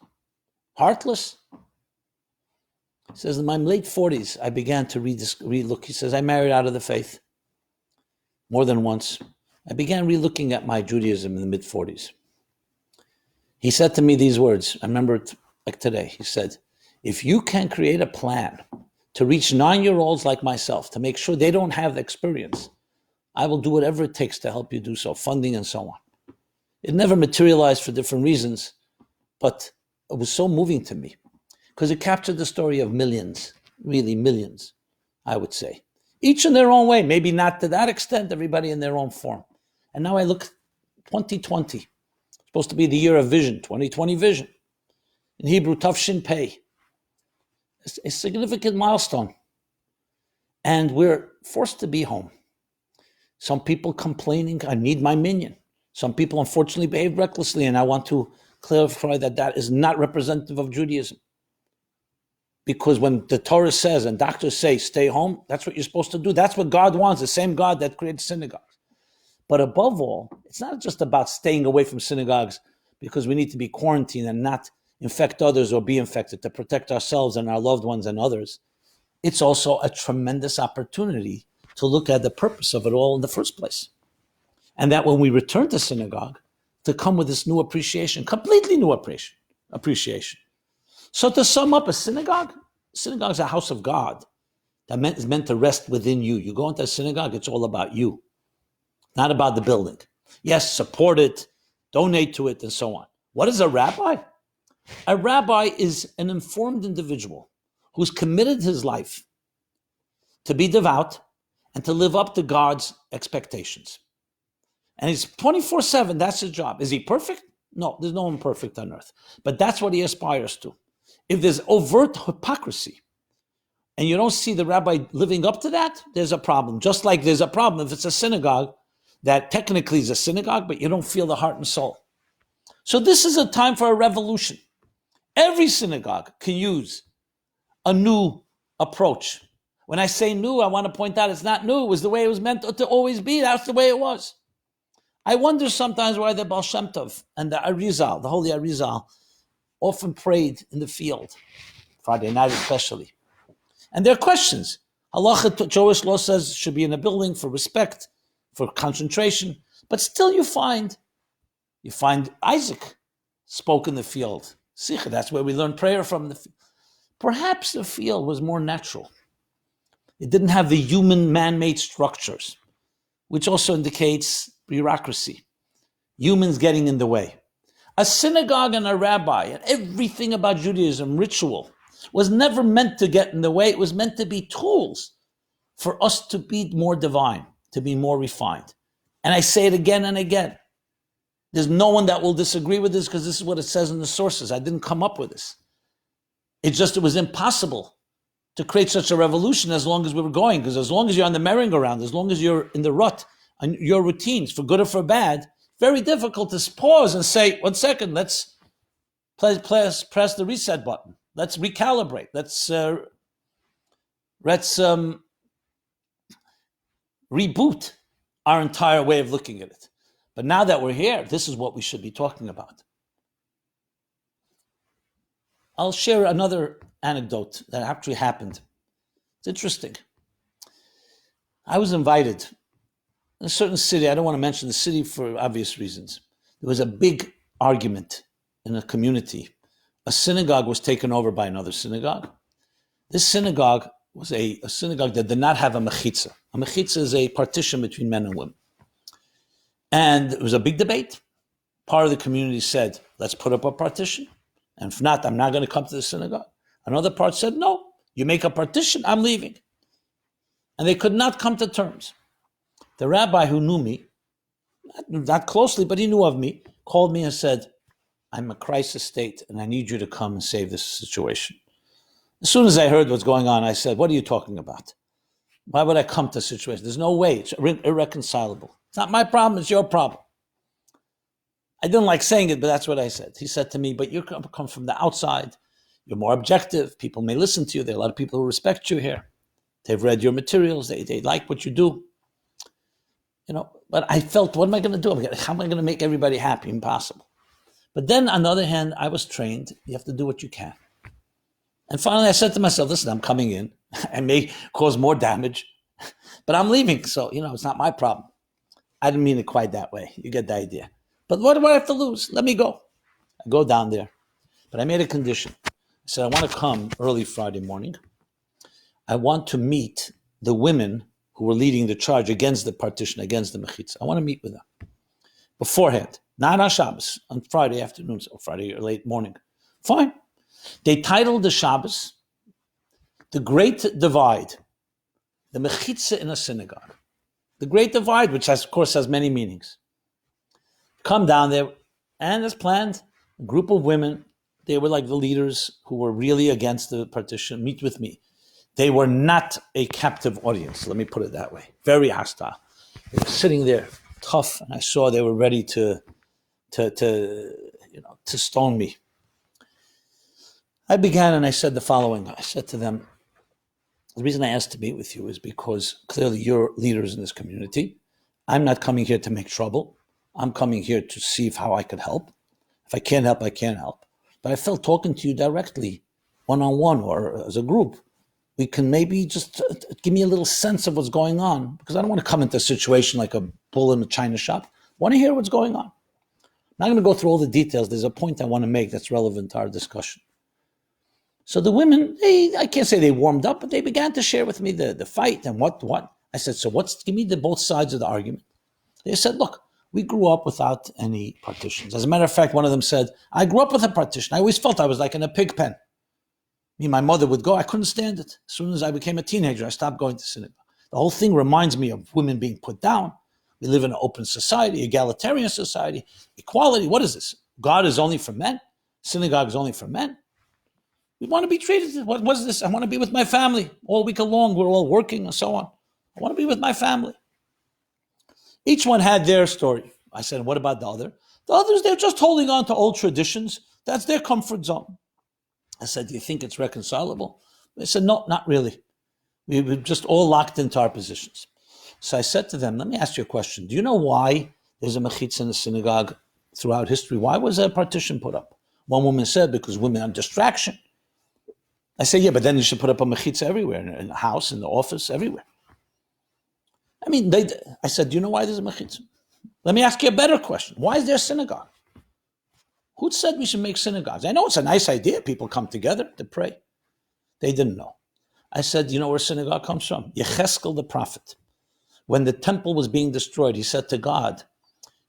Heartless? He says, in my late 40s, I began to relook. He says, I married out of the faith more than once. I began relooking at my Judaism in the mid-40s. He said to me these words. I remember it like today. He said, if you can create a plan to reach 9-year-olds like myself, to make sure they don't have the experience, I will do whatever it takes to help you do so, funding and so on. It never materialized for different reasons, but it was so moving to me because it captured the story of millions, really millions, I would say. Each in their own way, maybe not to that extent, everybody in their own form. And now I look, 2020, supposed to be the year of vision, 2020 vision. In Hebrew, Tafshin Pei. It's a significant milestone. And we're forced to be home. Some people complaining, I need my minyan. Some people unfortunately behave recklessly, and I want to clarify that that is not representative of Judaism. Because when the Torah says and doctors say, stay home, that's what you're supposed to do. That's what God wants, the same God that created synagogues. But above all, it's not just about staying away from synagogues because we need to be quarantined and not infect others or be infected to protect ourselves and our loved ones and others. It's also a tremendous opportunity to look at the purpose of it all in the first place. And that when we return to synagogue, to come with this new appreciation, completely new appreciation. So to sum up, a synagogue is a house of God that is meant to rest within you. You go into a synagogue, it's all about you, not about the building. Yes, support it, donate to it, and so on. What is a rabbi? A rabbi is an informed individual who's committed his life to be devout and to live up to God's expectations. And he's 24/7, that's his job. Is he perfect? No, there's no one perfect on earth. But that's what he aspires to. If there's overt hypocrisy and you don't see the rabbi living up to that, there's a problem. Just like there's a problem if it's a synagogue that technically is a synagogue, but you don't feel the heart and soul. So this is a time for a revolution. Every synagogue can use a new approach. When I say new, I want to point out it's not new. It was the way it was meant to always be. That's the way it was. I wonder sometimes why the Baal Shem Tov and the Arizal, the Holy Arizal, often prayed in the field, Friday night especially. And there are questions. Halacha, Jewish law says, should be in a building for respect, for concentration. But still you find Isaac spoke in the field. Sikha, that's where we learn prayer from. Perhaps the field was more natural. It didn't have the human man-made structures, which also indicates bureaucracy. Humans getting in the way. A synagogue and a rabbi and everything about Judaism, ritual, was never meant to get in the way. It was meant to be tools for us to be more divine, to be more refined. And I say it again and again. There's no one that will disagree with this because this is what it says in the sources. I didn't come up with this. It was impossible to create such a revolution as long as we were going, because as long as you're on the merry-go-round, as long as you're in the rut, and your routines, for good or for bad, very difficult to pause and say, 1 second, let's press the reset button. Let's recalibrate. Let's reboot our entire way of looking at it. But now that we're here, this is what we should be talking about. I'll share another anecdote that actually happened. It's interesting. I was invited in a certain city. I don't want to mention the city for obvious reasons. There was a big argument in a community a synagogue was taken over by another synagogue. This synagogue was a synagogue that did not have a mechitza. A mechitza is a partition between men and women. And it was a big debate. Part of the community said, let's put up a partition. And if not, I'm not going to come to the synagogue. Another part said, no, you make a partition, I'm leaving. And they could not come to terms. The rabbi who knew me, not closely, but he knew of me, called me and said, I'm a crisis state and I need you to come and save this situation. As soon as I heard what's going on, I said, what are you talking about? Why would I come to a situation? There's no way. It's irreconcilable. It's not my problem. It's your problem. I didn't like saying it, but that's what I said. He said to me, but you come from the outside. You're more objective. People may listen to you. There are a lot of people who respect you here. They've read your materials. They like what you do. But I felt, what am I going to do? How am I going to make everybody happy? Impossible. But then, on the other hand, I was trained. You have to do what you can. And finally, I said to myself, listen, I'm coming in. I may cause more damage, but I'm leaving. So, it's not my problem. I didn't mean it quite that way. You get the idea. But what do I have to lose? Let me go. I go down there. But I made a condition. I said, I want to come early Friday morning. I want to meet the women who were leading the charge against the partition, against the mechitza. I want to meet with them beforehand. Not on Shabbos, on Friday afternoons or Friday or late morning. Fine. They titled the Shabbos, The Great Divide, the Mechitza in a Synagogue. The Great Divide, which of course has many meanings. Come down there, and as planned, a group of women, they were like the leaders who were really against the partition, meet with me. They were not a captive audience, let me put it that way. Very hostile. They were sitting there, tough, and I saw they were ready to stone me. I began and I said the following. I said to them, the reason I asked to meet with you is because clearly you're leaders in this community. I'm not coming here to make trouble. I'm coming here to see how I could help. If I can't help, I can't help. But I felt talking to you directly, one-on-one or as a group, we can maybe just give me a little sense of what's going on, because I don't want to come into a situation like a bull in a china shop. I want to hear what's going on. I'm not going to go through all the details. There's a point I want to make that's relevant to our discussion. So the women, I can't say they warmed up, but they began to share with me the fight and what. I said, so give me both sides of the argument. They said, look, we grew up without any partitions. As a matter of fact, one of them said, I grew up with a partition. I always felt I was like in a pig pen. My mother would go, I couldn't stand it. As soon as I became a teenager, I stopped going to synagogue. The whole thing reminds me of women being put down. We live in an open society, egalitarian society, equality. What is this? God is only for men? Synagogue is only for men? We want to be treated. What was this? I want to be with my family all week long. We're all working and so on. I want to be with my family. Each one had their story. I said, what about the other? The others, they're just holding on to old traditions. That's their comfort zone. I said, do you think it's reconcilable? They said, no, not really. We were just all locked into our positions. So I said to them, let me ask you a question. Do you know why there's a mechitza in the synagogue throughout history? Why was a partition put up? One woman said, because women are distraction. I said, yeah, but then you should put up a mechitza everywhere, in the house, in the office, everywhere. I said, do you know why there's a mechitza? Let me ask you a better question. Why is there a synagogue? Who said we should make synagogues? I know it's a nice idea. People come together to pray. They didn't know. I said, you know where synagogue comes from? Yecheskel the prophet. When the temple was being destroyed, he said to God,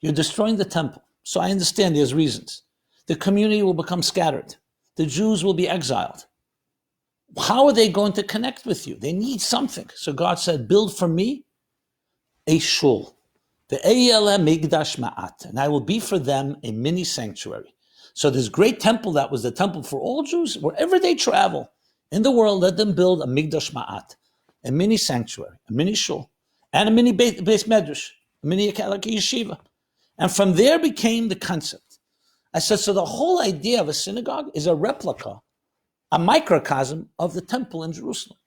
you're destroying the temple. So I understand there's reasons. The community will become scattered. The Jews will be exiled. How are they going to connect with you? They need something. So God said, build for me a shul. The Eyele Migdash Ma'at. And I will be for them a mini sanctuary. So this great temple that was the temple for all Jews, wherever they travel in the world, let them build a Migdash Ma'at, a mini sanctuary, a mini shul, and a mini Beis Medrash, a mini like a yeshiva. And from there became the concept. I said, so the whole idea of a synagogue is a replica, a microcosm of the temple in Jerusalem.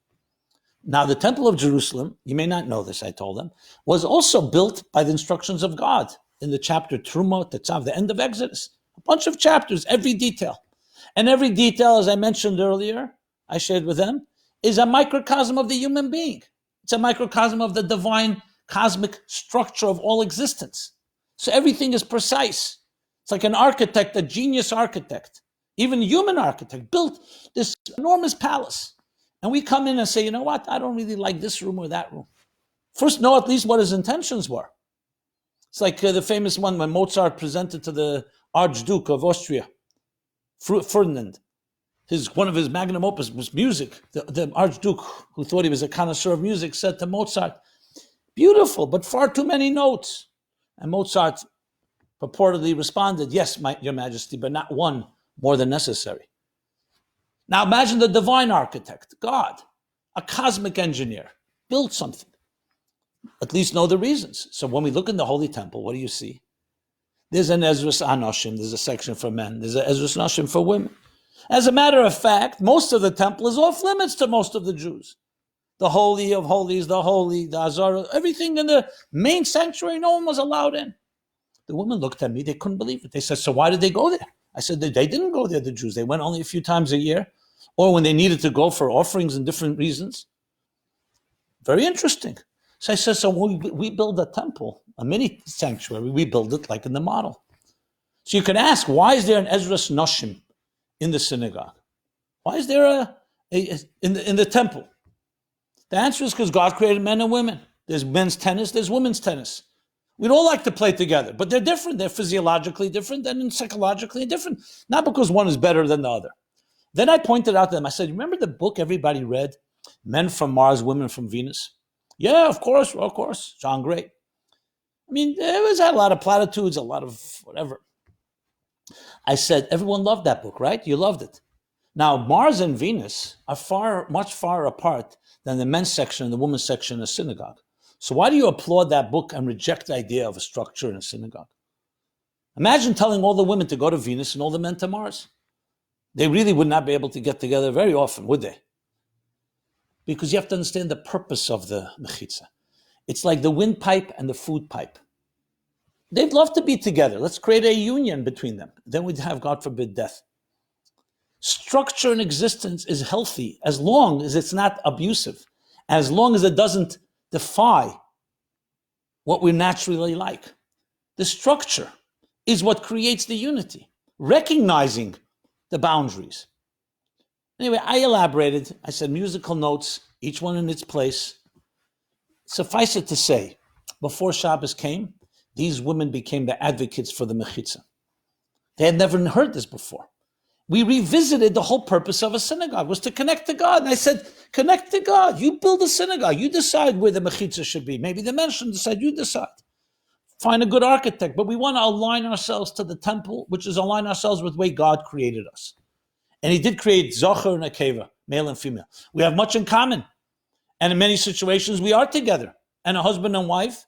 Now, the temple of Jerusalem, you may not know this, I told them, was also built by the instructions of God in the chapter Truma, Tetzav, the end of Exodus. A bunch of chapters, every detail. And every detail, as I mentioned earlier, I shared with them, is a microcosm of the human being. It's a microcosm of the divine cosmic structure of all existence. So everything is precise. It's like an architect, a genius architect. even human architect, built this enormous palace. And we come in and say, you know what? I don't really like this room or that room. First, know at least what his intentions were. It's like the famous one when Mozart presented to the Archduke of Austria, Ferdinand. One of his magnum opus was music. The Archduke, who thought he was a connoisseur of music, said to Mozart, beautiful, but far too many notes. And Mozart purportedly responded, yes, Your Majesty, but not one more than necessary. Now imagine the divine architect, God, a cosmic engineer, built something. At least know the reasons. So when we look in the Holy Temple, what do you see? There's an Ezras Anoshim, there's a section for men, there's an Ezras Anoshim for women. As a matter of fact, most of the temple is off limits to most of the Jews. The Holy of Holies, the Holy, the Azara, everything in the main sanctuary, no one was allowed in. The women looked at me, they couldn't believe it. They said, so why did they go there? I said, they didn't go there, the Jews. They went only a few times a year, or when they needed to go for offerings and different reasons. Very interesting. So I said, so we build a temple, a mini sanctuary, we build it like in the model. So you can ask, why is there an Ezras Noshim in the synagogue? Why is there in the temple? The answer is because God created men and women. There's men's tennis, there's women's tennis. We'd all like to play together, but they're different. They're physiologically different and psychologically different. Not because one is better than the other. Then I pointed out to them, I said, remember the book everybody read? Men from Mars, Women from Venus? Yeah, of course. John Gray. I mean, it had a lot of platitudes, a lot of whatever. I said, everyone loved that book, right? You loved it. Now, Mars and Venus are much far apart than the men's section and the women's section in a synagogue. So why do you applaud that book and reject the idea of a structure in a synagogue? Imagine telling all the women to go to Venus and all the men to Mars. They really would not be able to get together very often, would they? Because you have to understand the purpose of the mechitza. It's like the windpipe and the food pipe. They'd love to be together. Let's create a union between them. Then we'd have, God forbid, death. Structure in existence is healthy as long as it's not abusive, as long as it doesn't defy what we naturally like. The structure is what creates the unity, recognizing the boundaries. Anyway, I elaborated. I said musical notes, each one in its place. Suffice it to say, before Shabbos came, these women became the advocates for the mechitza. They had never heard this before. We revisited the whole purpose of a synagogue, was to connect to God. And I said, connect to God. You build a synagogue. You decide where the mechitza should be. Maybe the men shouldn't decide. You decide. Find a good architect. But we want to align ourselves to the temple, which is align ourselves with the way God created us. And he did create Zocher and Akeva, male and female. We have much in common. And in many situations, we are together. And a husband and wife,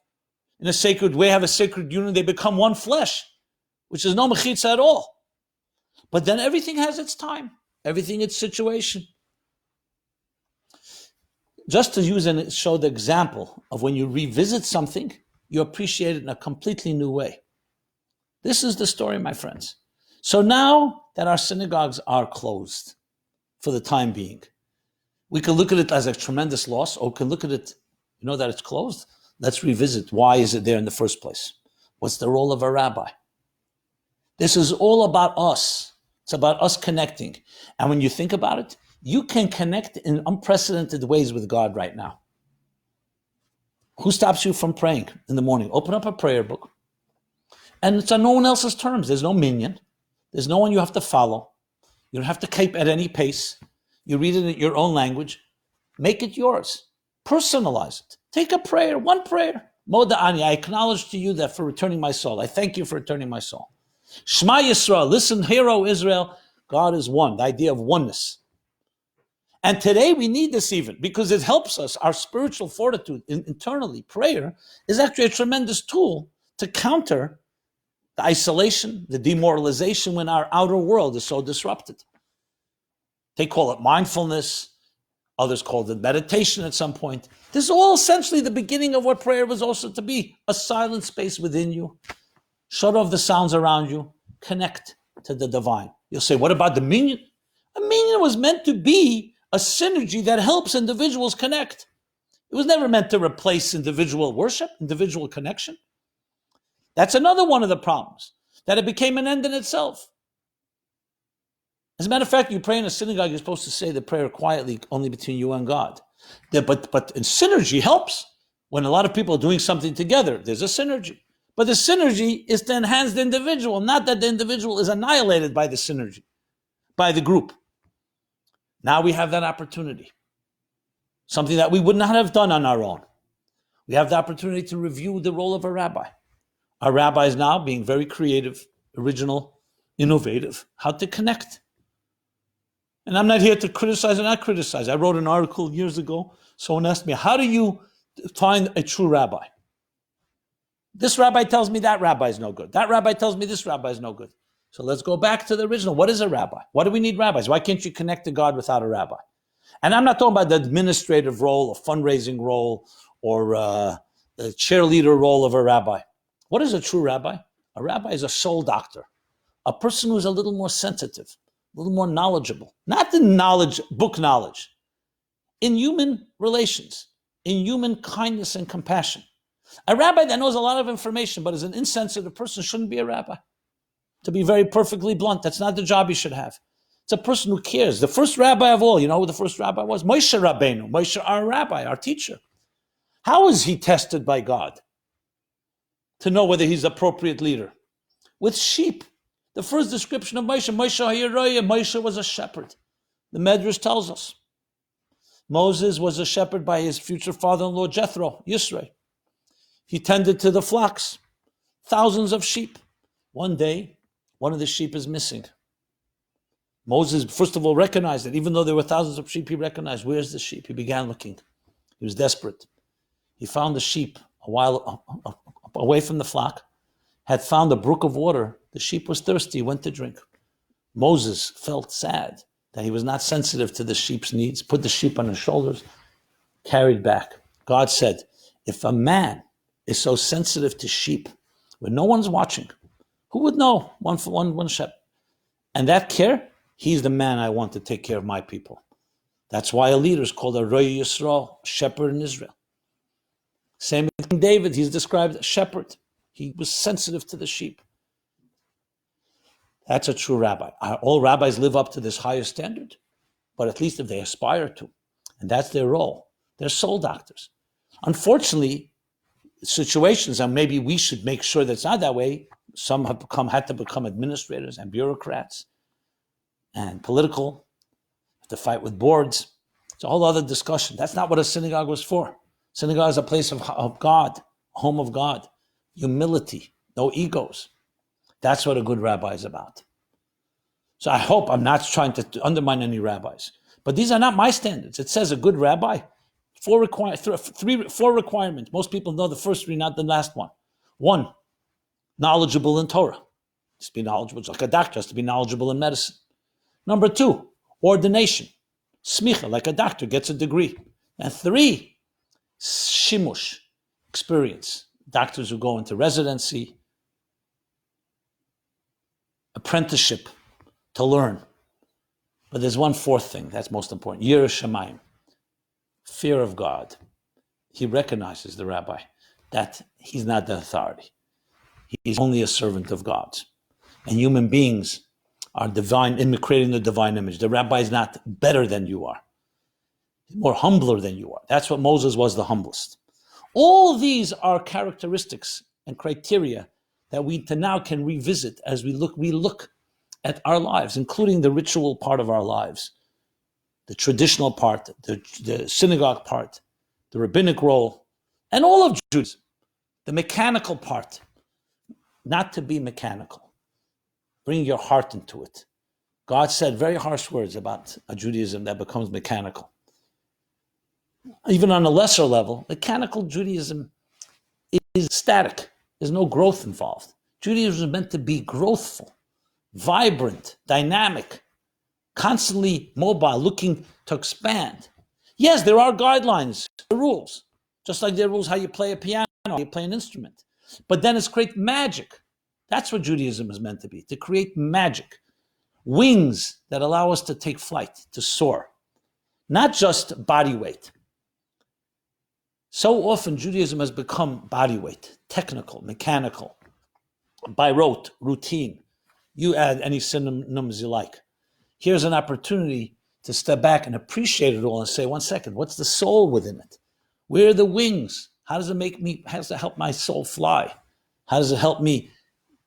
in a sacred way, have a sacred union. They become one flesh, which is no mechitza at all. But then everything has its time. Everything its situation. Just to use and show the example of when you revisit something, you appreciate it in a completely new way. This is the story, my friends. So now that our synagogues are closed for the time being, we can look at it as a tremendous loss, or we can look at it, that it's closed. Let's revisit. Why is it there in the first place? What's the role of a rabbi? This is all about us. It's about us connecting. And when you think about it, you can connect in unprecedented ways with God right now. Who stops you from praying in the morning? Open up a prayer book. And it's on no one else's terms. There's no minion. There's no one you have to follow. You don't have to keep at any pace. You read it in your own language. Make it yours. Personalize it. Take a prayer, one prayer. Moda Ani, I acknowledge to you that for returning my soul. I thank you for returning my soul. Shema Yisrael, listen, hear, O Israel, God is one, the idea of oneness. And today we need this even because it helps us, our spiritual fortitude internally. Prayer is actually a tremendous tool to counter the isolation, the demoralization when our outer world is so disrupted. They call it mindfulness. Others call it meditation at some point. This is all essentially the beginning of what prayer was also to be, a silent space within you. Shut off the sounds around you. Connect to the divine. You'll say, what about the minyan? A minyan was meant to be a synergy that helps individuals connect. It was never meant to replace individual worship, individual connection. That's another one of the problems, that it became an end in itself. As a matter of fact, you pray in a synagogue, you're supposed to say the prayer quietly, only between you and God. But in synergy helps. When a lot of people are doing something together, there's a synergy. But the synergy is to enhance the individual, not that the individual is annihilated by the synergy, by the group. Now we have that opportunity. Something that we would not have done on our own. We have the opportunity to review the role of a rabbi. Our rabbis now being very creative, original, innovative, how to connect. And I'm not here to criticize or not criticize. I wrote an article years ago. Someone asked me, how do you find a true rabbi? This rabbi tells me that rabbi is no good. That rabbi tells me this rabbi is no good. So let's go back to the original. What is a rabbi? Why do we need rabbis? Why can't you connect to God without a rabbi? And I'm not talking about the administrative role, a fundraising role, or the cheerleader role of a rabbi. What is a true rabbi? A rabbi is a soul doctor, a person who's a little more sensitive, a little more knowledgeable. Not the knowledge, book knowledge, in human relations, in human kindness and compassion. A rabbi that knows a lot of information but is an insensitive person shouldn't be a rabbi. To be very perfectly blunt, that's not the job he should have. It's a person who cares. The first rabbi of all, you know who the first rabbi was? Moshe Rabbeinu. Moshe, our rabbi, our teacher. How is he tested by God to know whether he's an appropriate leader? With sheep. The first description of Moshe, Moshe was a shepherd. The Medrash tells us. Moses was a shepherd by his future father-in-law Jethro, Yisro. He tended to the flocks, thousands of sheep. One day, one of the sheep is missing. Moses, first of all, recognized it. Even though there were thousands of sheep, he recognized, where's the sheep? He began looking. He was desperate. He found the sheep a while away from the flock, had found a brook of water. The sheep was thirsty, he went to drink. Moses felt sad that he was not sensitive to the sheep's needs, put the sheep on his shoulders, carried back. God said, if a man is so sensitive to sheep, when no one's watching, who would know? One shepherd. And that care, he's the man I want to take care of my people. That's why a leader is called a Roy Yisrael, shepherd in Israel. Same with King David, he's described as shepherd. He was sensitive to the sheep. That's a true rabbi. All rabbis live up to this higher standard, but at least if they aspire to, and that's their role. They're soul doctors. Unfortunately, situations, and maybe we should make sure that it's not that way, some have had to become administrators and bureaucrats and political, to fight with boards. It's a whole other discussion. That's not what a synagogue was for. Synagogue is a place of God, a home of God, humility, no egos. That's what a good rabbi is about. So I hope I'm not trying to undermine any rabbis, but these are not my standards. It says a good rabbi, four requirements. Most people know the first three, not the last one. One, knowledgeable in Torah. Just be knowledgeable, like a doctor has to be knowledgeable in medicine. Number two, ordination. Smicha, like a doctor gets a degree. And three, shimush, experience. Doctors who go into residency, apprenticeship, to learn. But there's one fourth thing that's most important. Yirah Shamayim, fear of God. He recognizes, the rabbi, that he's not the authority. He's only a servant of God. And human beings are divine, in creating the divine image. The rabbi is not better than you are. He's more humbler than you are. That's what Moses was, the humblest. All these are characteristics and criteria that we now can revisit as we look at our lives, including the ritual part of our lives, the traditional part, the synagogue part, the rabbinic role, and all of Judaism, the mechanical part. Not to be mechanical. Bring your heart into it. God said very harsh words about a Judaism that becomes mechanical. Even on a lesser level, mechanical Judaism is static. There's no growth involved. Judaism is meant to be growthful, vibrant, dynamic, constantly mobile, looking to expand. Yes, there are guidelines, the rules, just like there are rules how you play a piano, how you play an instrument. But then it's create magic. That's what Judaism is meant to be, to create magic. Wings that allow us to take flight, to soar. Not just body weight. So often Judaism has become body weight, technical, mechanical, by rote, routine. You add any synonyms you like. here's an opportunity to step back and appreciate it all and say, 1 second, what's the soul within it? Where are the wings? How does it help my soul fly? How does it help me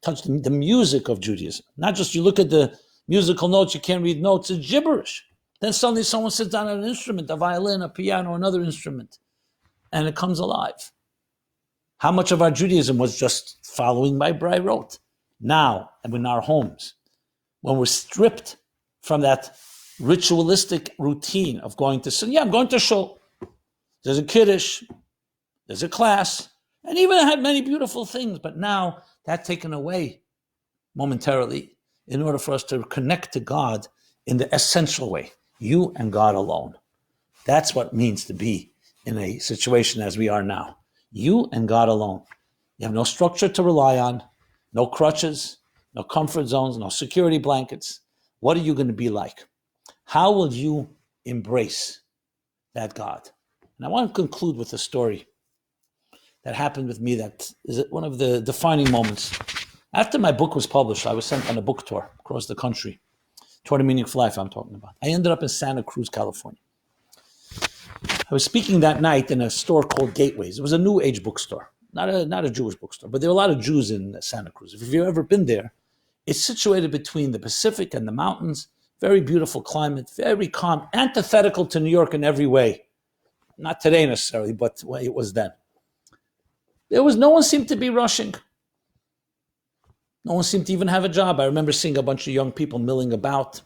touch the music of Judaism? Not just you look at the musical notes, you can't read notes, it's gibberish. Then suddenly someone sits down at an instrument, a violin, a piano, another instrument, and it comes alive. How much of our Judaism was just following by rote? Now, and in our homes, when we're stripped from that ritualistic routine of going to sin, I'm going to shul. There's a kiddush, there's a class, and even it had many beautiful things, but now that's taken away momentarily in order for us to connect to God in the essential way, you and God alone. That's what it means to be in a situation as we are now. You and God alone. You have no structure to rely on, no crutches, no comfort zones, no security blankets. What are you going to be like? How will you embrace that God? And I want to conclude with a story that happened with me that is one of the defining moments. After my book was published, I was sent on a book tour across the country. Tour to Meaningful Life I'm talking about. I ended up in Santa Cruz, California. I was speaking that night in a store called Gateways. It was a new age bookstore, not a Jewish bookstore, but there were a lot of Jews in Santa Cruz. If you've ever been there, it's situated between the Pacific and the mountains, very beautiful climate, very calm, antithetical to New York in every way. Not today necessarily, but the way it was then. No one seemed to be rushing. No one seemed to even have a job. I remember seeing a bunch of young people milling about.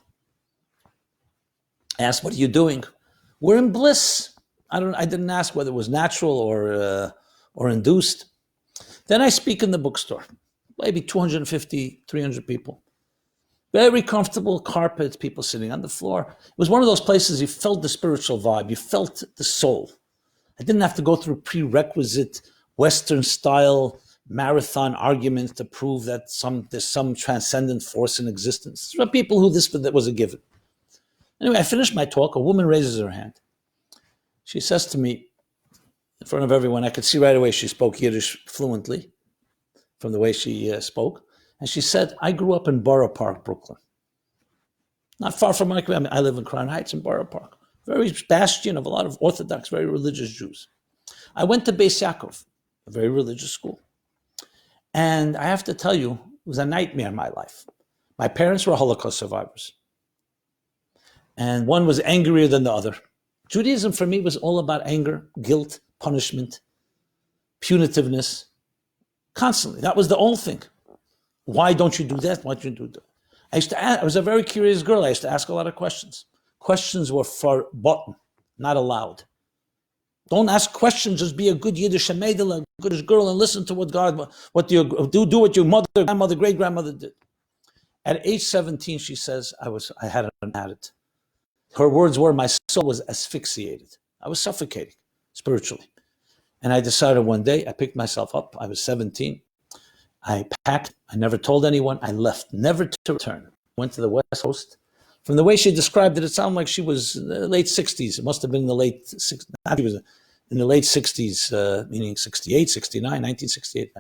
I asked, what are you doing? We're in bliss. I didn't ask whether it was natural or induced. Then I speak in the bookstore. Maybe 250, 300 people. Very comfortable carpets, people sitting on the floor. It was one of those places you felt the spiritual vibe. You felt the soul. I didn't have to go through prerequisite Western style marathon arguments to prove that there's some transcendent force in existence. There are people who that was a given. Anyway, I finished my talk. A woman raises her hand. She says to me, in front of everyone, I could see right away she spoke Yiddish fluently from the way she spoke. And she said, I grew up in Borough Park, Brooklyn. Not far from I live in Crown Heights in Borough Park. Very bastion of a lot of Orthodox, very religious Jews. I went to Beis Yaakov, a very religious school. And I have to tell you, it was a nightmare in my life. My parents were Holocaust survivors. And one was angrier than the other. Judaism for me was all about anger, guilt, punishment, punitiveness. Constantly. That was the only thing. Why don't you do that? Why don't you do that? I was a very curious girl. I used to ask a lot of questions. Questions were forbidden, not allowed. Don't ask questions, just be a good Yiddish meidel, a good girl, and listen to what what your mother, grandmother, great-grandmother did. At age 17, she says, I had an addict. Her words were, my soul was asphyxiated. I was suffocating spiritually. And I decided one day, I picked myself up. I was 17. I packed. I never told anyone. I left, never to return. Went to the West Coast. From the way she described it, it sounded like she was in the late 60s. It must have been in the late 60s. She was in the late 60s, meaning 68, 69, 1968.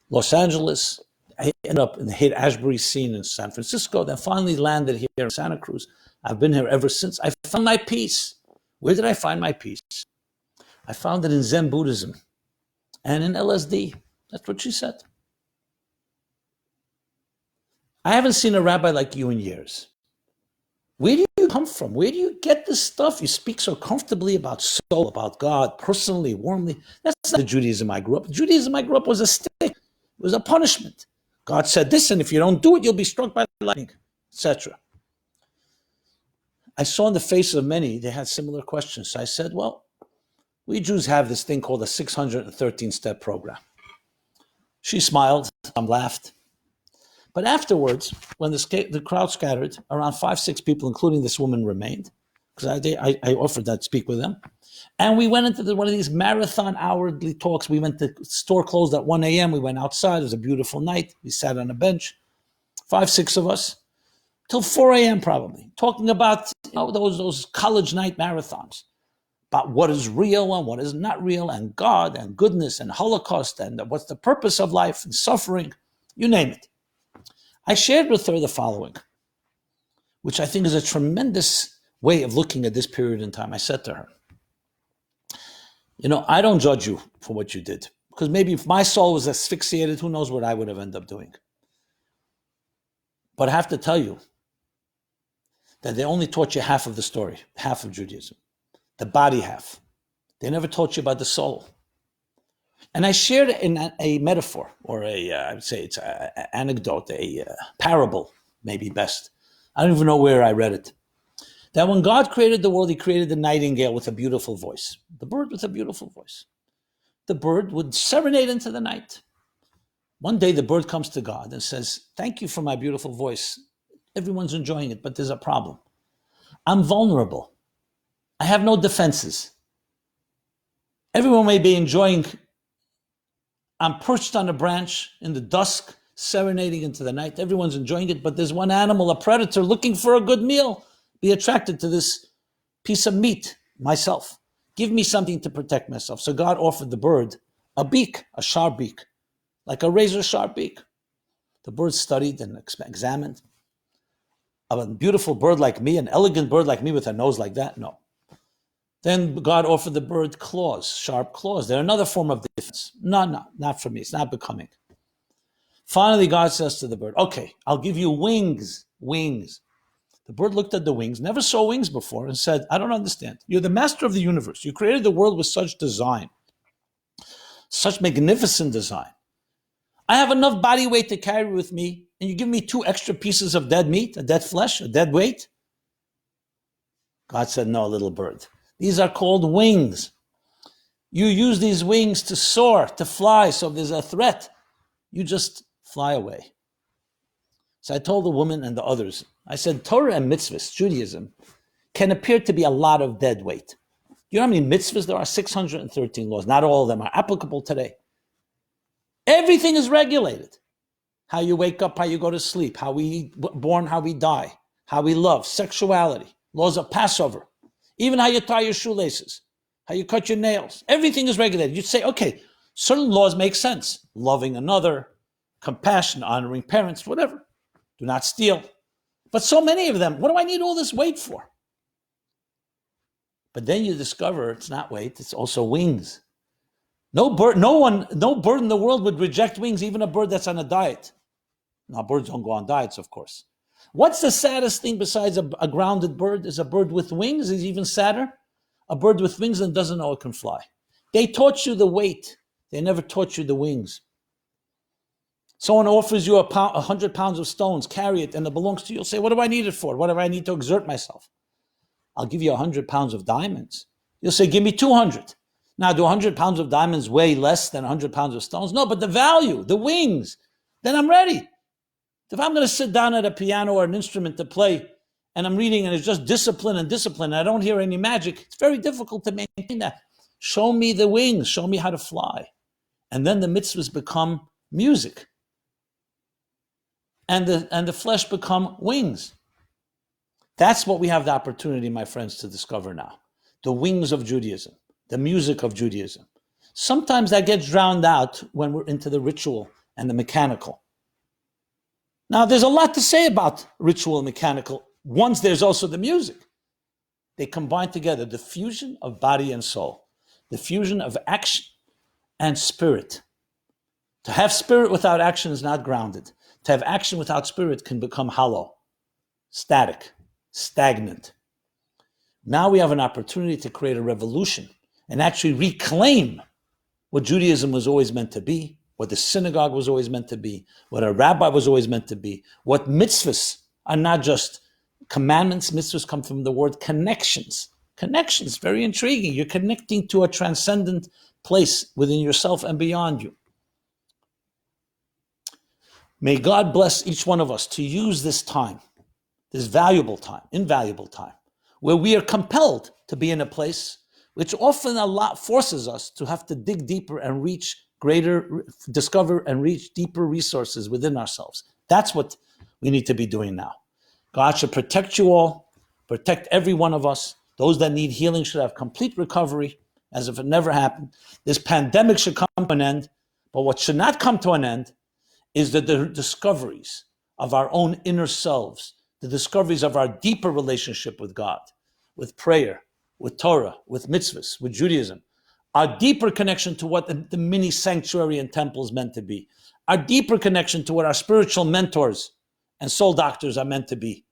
Los Angeles. I ended up in the Haight-Ashbury scene in San Francisco. Then finally landed here in Santa Cruz. I've been here ever since. I found my peace. Where did I find my peace? I found it in Zen Buddhism and in LSD. That's what she said. I haven't seen a rabbi like you in years. Where do you come from? Where do you get this stuff? You speak so comfortably about soul, about God, personally, warmly. That's not the Judaism I grew up. The Judaism I grew up was a stick. It was a punishment. God said this, and if you don't do it, you'll be struck by lightning, etc. I saw in the faces of many, they had similar questions. So I said, well, we Jews have this thing called a 613-step program. She smiled, some laughed. But afterwards, when the crowd scattered, around 5-6 people, including this woman, remained, because I offered to speak with them. And we went into one of these marathon hourly talks. We went to store closed at 1 a.m. We went outside. It was a beautiful night. We sat on a bench, 5-6 of us, till 4 a.m. probably, talking about those college night marathons, about what is real and what is not real, and God and goodness and Holocaust and what's the purpose of life and suffering, you name it. I shared with her the following. which I think is a tremendous way of looking at this period in time. I said to her, I don't judge you for what you did, because maybe if my soul was asphyxiated, who knows what I would have ended up doing. But I have to tell you that they only taught you half of the story, half of Judaism, the body half. They never taught you about the soul. And I shared in a metaphor, or I would say it's an anecdote, a parable, maybe best. I don't even know where I read it. That when God created the world, he created the nightingale with a beautiful voice. The bird with a beautiful voice. The bird would serenade into the night. One day the bird comes to God and says, thank you for my beautiful voice. Everyone's enjoying it, but there's a problem. I'm vulnerable. I have no defenses. Everyone may be enjoying. I'm perched on a branch in the dusk, serenading into the night. Everyone's enjoying it, but there's one animal, a predator, looking for a good meal. Be attracted to this piece of meat, myself. Give me something to protect myself. So God offered the bird a beak, a sharp beak, like a razor-sharp beak. The bird studied and examined. A beautiful bird like me, an elegant bird like me with a nose like that? No. Then God offered the bird claws, sharp claws. They're another form of defense. No, not for me. It's not becoming. Finally, God says to the bird, okay, I'll give you wings. The bird looked at the wings, never saw wings before, and said, I don't understand. You're the master of the universe. You created the world with such design, such magnificent design. I have enough body weight to carry with me, and you give me 2 extra pieces of dead meat, a dead flesh, a dead weight? God said, no, little bird. These are called wings. You use these wings to soar, to fly, so if there's a threat, you just fly away. So I told the woman and the others, I said, Torah and mitzvahs, Judaism, can appear to be a lot of dead weight. You know how many mitzvahs there are? 613 laws. Not all of them are applicable today. Everything is regulated. How you wake up, how you go to sleep, how we born, how we die, how we love, sexuality, laws of Passover, even how you tie your shoelaces, how you cut your nails. Everything is regulated. You'd say, okay, certain laws make sense. Loving another, compassion, honoring parents, whatever. Do not steal. But so many of them, what do I need all this weight for? But then you discover it's not weight, it's also wings. No bird in the world would reject wings, even a bird that's on a diet. Now, birds don't go on diets, of course. What's the saddest thing besides a grounded bird? Is a bird with wings is even sadder. A bird with wings and doesn't know it can fly. They taught you the weight. They never taught you the wings. Someone offers you 100 pounds of stones, carry it, and it belongs to you. You'll say, what do I need it for? What do I need to exert myself? I'll give you 100 pounds of diamonds. You'll say, give me 200. Now, do 100 pounds of diamonds weigh less than 100 pounds of stones? No, but the value, the wings, then I'm ready. If I'm going to sit down at a piano or an instrument to play, and I'm reading and it's just discipline, and I don't hear any magic, it's very difficult to maintain that. Show me the wings, show me how to fly. And then the mitzvahs become music. And the flesh become wings. That's what we have the opportunity, my friends, to discover now. The wings of Judaism, the music of Judaism. Sometimes that gets drowned out when we're into the ritual and the mechanical. Now, there's a lot to say about ritual and mechanical. Once there's also the music. They combine together the fusion of body and soul, the fusion of action and spirit. To have spirit without action is not grounded. To have action without spirit can become hollow, static, stagnant. Now we have an opportunity to create a revolution and actually reclaim what Judaism was always meant to be, what the synagogue was always meant to be, what a rabbi was always meant to be, what mitzvahs are not just commandments. Mitzvahs come from the word connections. Connections, very intriguing. You're connecting to a transcendent place within yourself and beyond you. May God bless each one of us to use this time, this valuable time, invaluable time, where we are compelled to be in a place which often a lot forces us to have to dig deeper and discover and reach deeper resources within ourselves. That's what we need to be doing now. God should protect you all, protect every one of us. Those that need healing should have complete recovery, as if it never happened. This pandemic should come to an end, but what should not come to an end is the discoveries of our own inner selves, the discoveries of our deeper relationship with God, with prayer, with Torah, with mitzvahs, with Judaism, our deeper connection to what the mini sanctuary and temple is meant to be, our deeper connection to what our spiritual mentors and soul doctors are meant to be.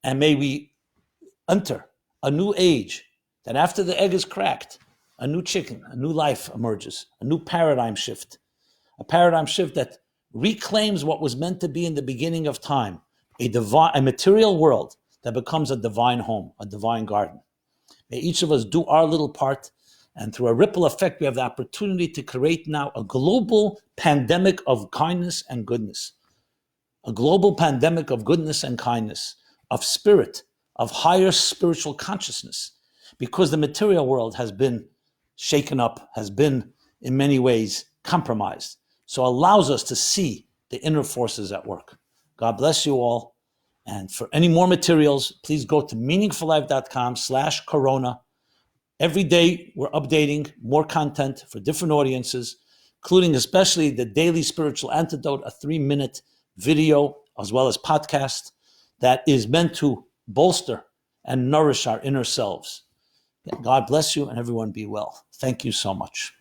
And may we enter a new age that after the egg is cracked, a new chicken, a new life emerges, a new paradigm shift, a paradigm shift that reclaims what was meant to be in the beginning of time, a material world that becomes a divine home, a divine garden. May each of us do our little part, and through a ripple effect, we have the opportunity to create now a global pandemic of kindness and goodness, a global pandemic of goodness and kindness, of spirit, of higher spiritual consciousness, because the material world has been shaken up, has been in many ways compromised. So allows us to see the inner forces at work. God bless you all. And for any more materials, please go to meaningfullife.com/corona. Every day we're updating more content for different audiences, including especially the Daily Spiritual Antidote, a 3-minute video, as well as podcast that is meant to bolster and nourish our inner selves. God bless you and everyone be well. Thank you so much.